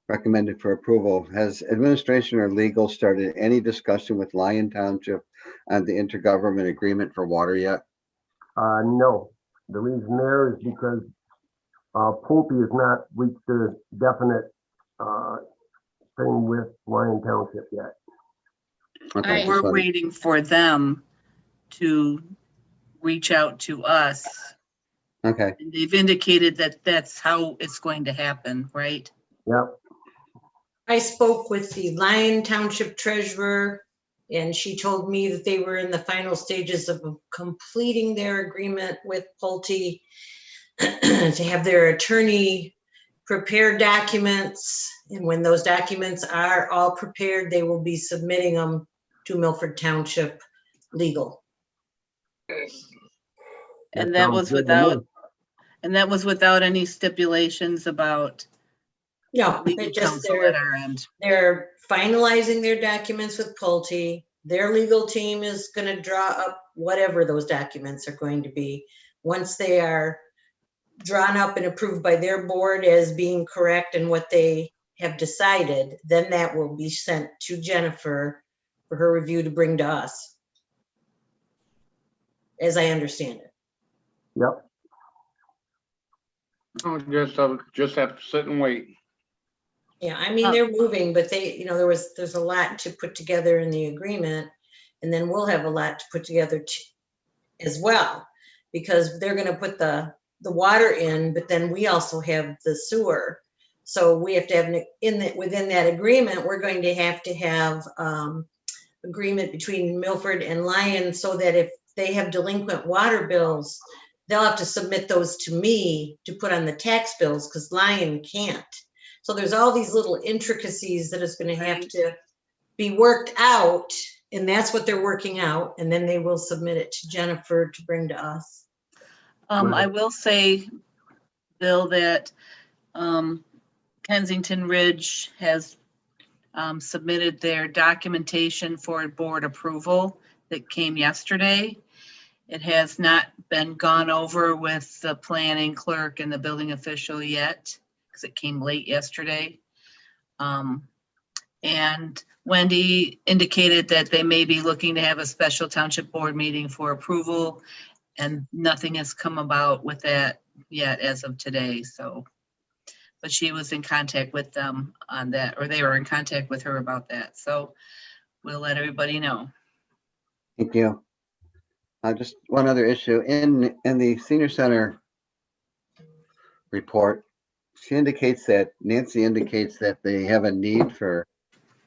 recommended for approval. Has administration or legal started any discussion with Lyon Township on the intergovernment agreement for water yet? no. The reason there is because Pulte has not reached a definite thing with Lyon Township yet. Okay, Alright. just We're wanted- waiting for them to reach out to us. okay, And they've indicated that that's how it's going to happen, right? Yep, I spoke with the Lyon Township Treasurer, and she told me that they were in the final stages of completing their agreement with Pulte to have their attorney prepare documents. And when those documents are all prepared, they will be submitting them to Milford Township Legal. And That that sounds was good to me. without any stipulations about No, legal they just, counsel at our end. they're finalizing their documents with Pulte. Their legal team is gonna draw up whatever those documents are going to be. Once they are drawn up and approved by their board as being correct and what they have decided, then that will be sent to Jennifer for her review to bring to us. As I understand it. Yep, Oh, just have to sit and wait. Yeah, I mean, they're moving, but they, there's a lot to put together in the agreement. And then we'll have a lot to put together as well, because they're gonna put the water in, but then we also have the sewer. So we have to have, within that agreement, we're going to have agreement between Milford and Lyon, so that if they have delinquent water bills, they'll have to submit those to me to put on the tax bills, because Lyon can't. So there's all these little intricacies that is gonna have to be worked out, and that's what they're working out, and then they will submit it to Jennifer to bring to us. I will say, Bill, that Kensington Ridge has submitted their documentation for board approval that came yesterday. It has not been gone over with the planning clerk and the building official yet, because it came late yesterday. And Wendy indicated that they may be looking to have a special township board meeting for approval, and nothing has come about with that yet as of today, so. But she was in contact with them on that, or they were in contact with her about that, so we'll let everybody know. thank you. Just one other issue, in the senior center report, Nancy indicates that they have a need for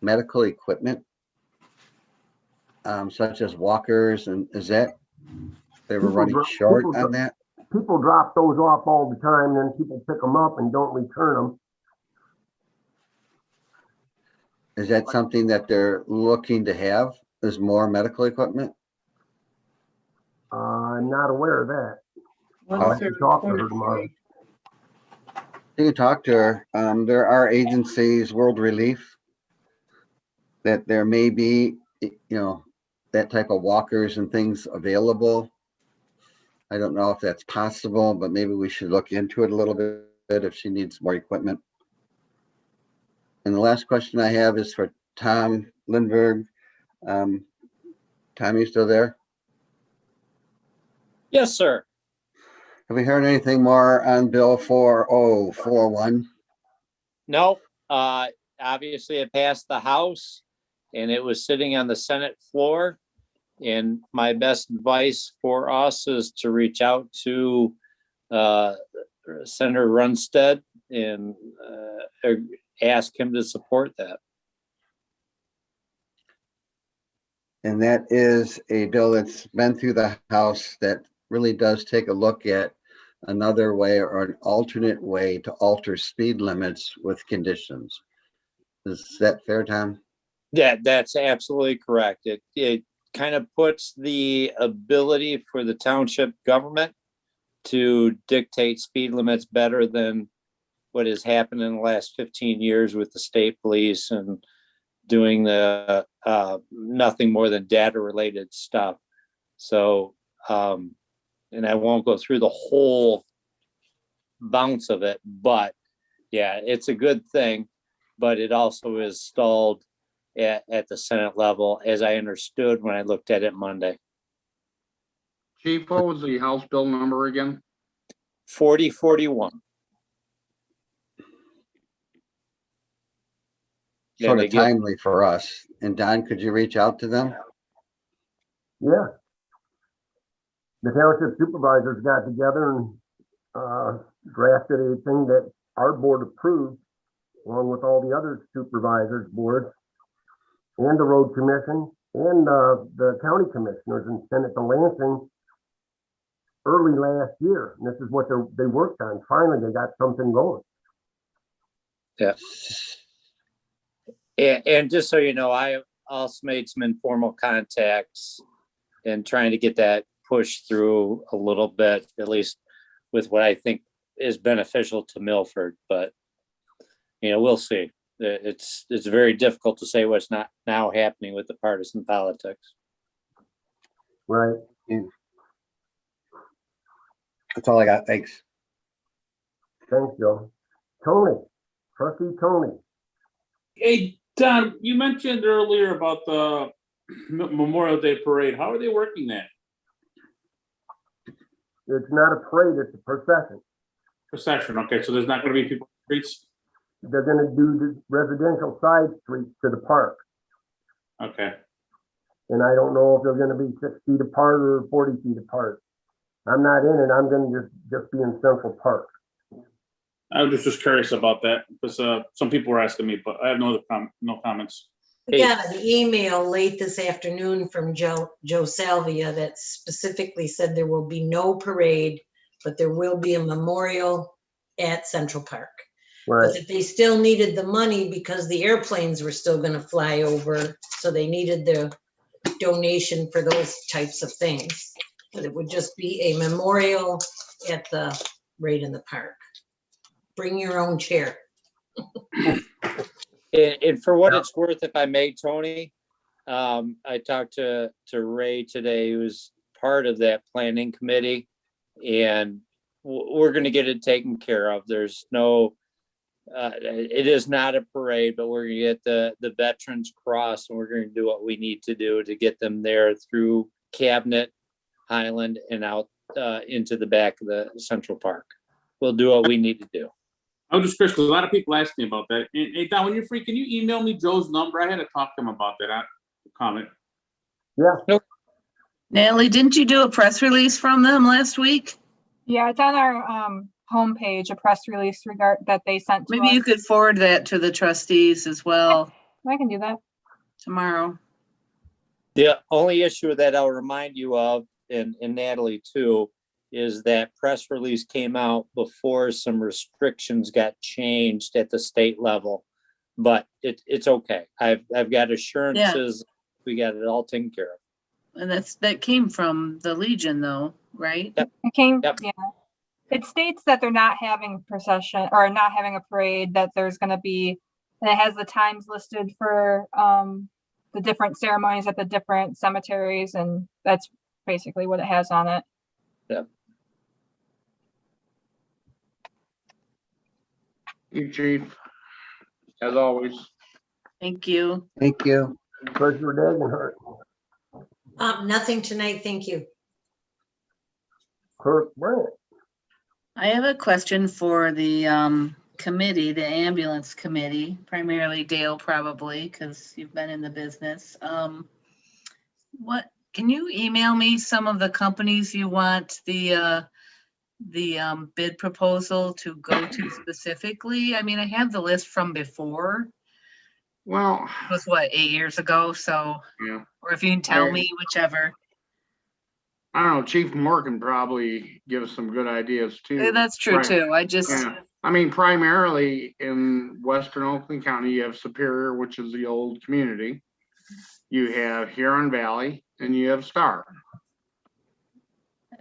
medical equipment, such as walkers, and is that, they were running short on that? people drop those off all the time, then people pick them up and don't return them. Is that something that they're looking to have, is more medical equipment? I'm not aware of that. I'll have to talk to her tomorrow. You can talk to her. There are agencies, World Relief, that there may be, that type of walkers and things available. I don't know if that's possible, but maybe we should look into it a little bit if she needs more equipment. And the last question I have is for Tom Lindberg. Tom, you still there? Yes, sir. Have we heard anything more on Bill 4041? No, obviously it passed the House and it was sitting on the Senate floor. And my best advice for us is to reach out to Senator Runstead and ask him to support that. And that is a bill that's been through the House that really does take a look at another way or an alternate way to alter speed limits with conditions. Is that fair, Tom? Yeah, that's absolutely correct. It kind of puts the ability for the township government to dictate speed limits better than what has happened in the last 15 years with the state police and doing the nothing more than data related stuff. So, and I won't go through the whole bounce of it, but yeah, it's a good thing, but it also is stalled at the Senate level, as I understood when I looked at it Monday. Chief, what was the House bill number again? 4041. Yeah, sort they of give- timely for us. And Don, could you reach out to them? Yeah. The township supervisors got together and drafted a thing that our board approved, along with all the other supervisors boards and the road commission and the county commissioners, and sent it to Lansing early last year. And this is what they worked on. Finally, they got something going. And just so you know, I also made some informal contacts and trying to get that pushed through a little bit, at least with what I think is beneficial to Milford, but we'll see. It's very difficult to say what's not now happening with the partisan politics. Right. That's all I got. Thanks. Thanks, Joe. Tony, trustee Tony. Hey, Don, you mentioned earlier about the Memorial Day Parade. How are they working that? It's not a parade, it's a procession. Procession, okay, so there's not gonna be people in the streets? They're gonna do the residential side streets to the park. Okay, And I don't know if they're gonna be 6 feet apart or 40 feet apart. I'm not in it, I'm gonna just be in Central Park. I was just curious about that, because some people were asking me, but I have no comments. We got an email late this afternoon from Joe Salvia that specifically said there will be no parade, but there will be a memorial at Central Park. Right. But that they still needed the money because the airplanes were still gonna fly over, so they needed the donation for those types of things. But it would just be a memorial right in the park. Bring your own chair. And for what it's worth, if I may, Tony, I talked to Ray today, who's part of that planning committee, and we're going to get it taken care of. There's no, it is not a parade, but we're going to get the Veterans Cross, and we're going to do what we need to do to get them there through Cabinet, Highland, and out into the back of the Central Park. We'll do what we need to do. I was just curious, because a lot of people asked me about that. Hey, Don, when you're free, can you email me Joe's number? I had to talk to him about that comment. Yeah. Natalie, didn't you do a press release from them last week? Yeah, it's on our homepage, a press release that they sent to Maybe you us. could forward that to the trustees as well I can do that. tomorrow. The only issue that I'll remind you of, and Natalie too, is that press release came out before some restrictions got changed at the state level, but it's okay. I've got assurances we got it all taken care of. And that came from the Legion though, right? Yep. It came, Yep. yeah. It states that they're not having procession or not having a parade, that there's gonna be, and it has the times listed for the different ceremonies at the different cemeteries, and that's basically what it has on it. Yep. You, Chief, as always. Thank you. Thank you. Treasurer Dagenhart, Nothing tonight, thank you. Clerk Brandt. I have a question for the committee, the ambulance committee, primarily Dale probably, because you've been in the business. Can you email me some of the companies you want the bid proposal to go to specifically? I mean, I have the list from before. Well, It was what, 8 years ago? So, yeah, or if you can tell me, whichever. I don't know, Chief Moore can probably give us some good ideas too. That's true Right. too. I just, Yeah, I mean, primarily in Western Oakland County, you have Superior, which is the old community. You have Huron Valley and you have Star.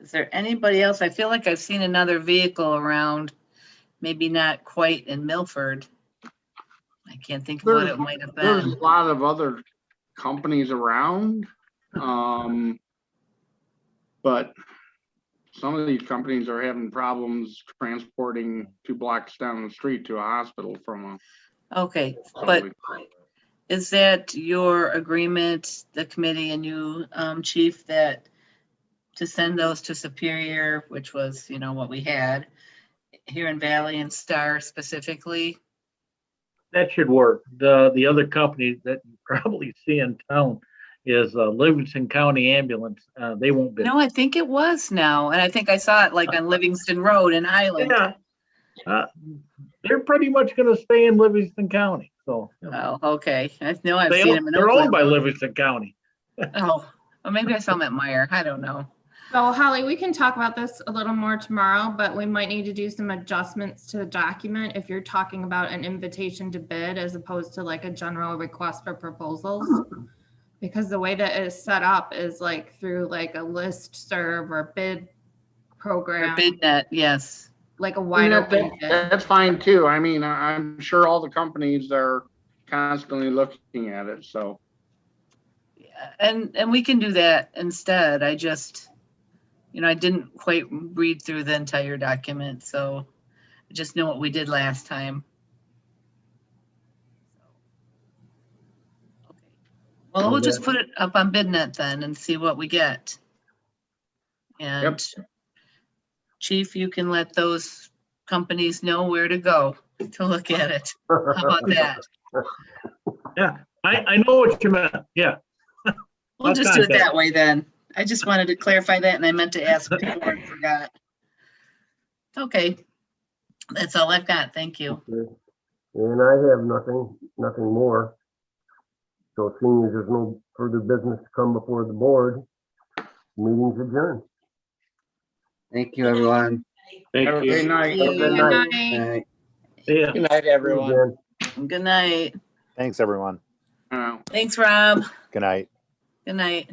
is there anybody else? I feel like I've seen another vehicle around, maybe not quite in Milford. I can't think of what it might have There's been. a lot of other companies around. But some of these companies are having problems transporting 2 blocks down the street to a hospital from Okay, but is that your agreement, the committee and you, Chief, that to send those to Superior, which was, what we had here in Valley and Star specifically? That should work. The other company that you probably see in town is Livingston County Ambulance. They won't bid. No, I think it was now, and I think I saw it like on Livingston Road in Highland. Yeah. They're pretty much gonna stay in Livingston County, so. Oh, okay. I know I've They seen own- them in They're owned by Oakland. Livingston County. Oh, or maybe I saw them at Meyer. I don't know. So Holly, we can talk about this a little more tomorrow, but we might need to do some adjustments to the document if you're talking about an invitation to bid as opposed to like a general request for proposals. Because the way that it is set up is like through like a list serve or bid Or program, BidNet, yes. like a wide open bid. That's fine too. I mean, I'm sure all the companies are constantly looking at it, so. And we can do that instead. I just, I didn't quite read through the entire document, so I just know what we did last time. Okay. Well, we'll just put it up on BidNet then and see what we get. And Chief, you can let those companies know where to go to look at it. How about that? Yeah, I know what you meant. Yeah. We'll I'll just do it contact that way then. I just wanted to clarify that and I meant to ask before I forgot. Okay. That's all I've got. Thank you. Okay. And I have nothing more. So seeing as there's no further business to come before the board, meeting's adjourned. Thank you, everyone. Thank Have a you. good night. Have a good Good night. night. Yeah. Good night, everyone. Again. Good night. Thanks, everyone. Uh, Thanks, Rob. Good night. Good night.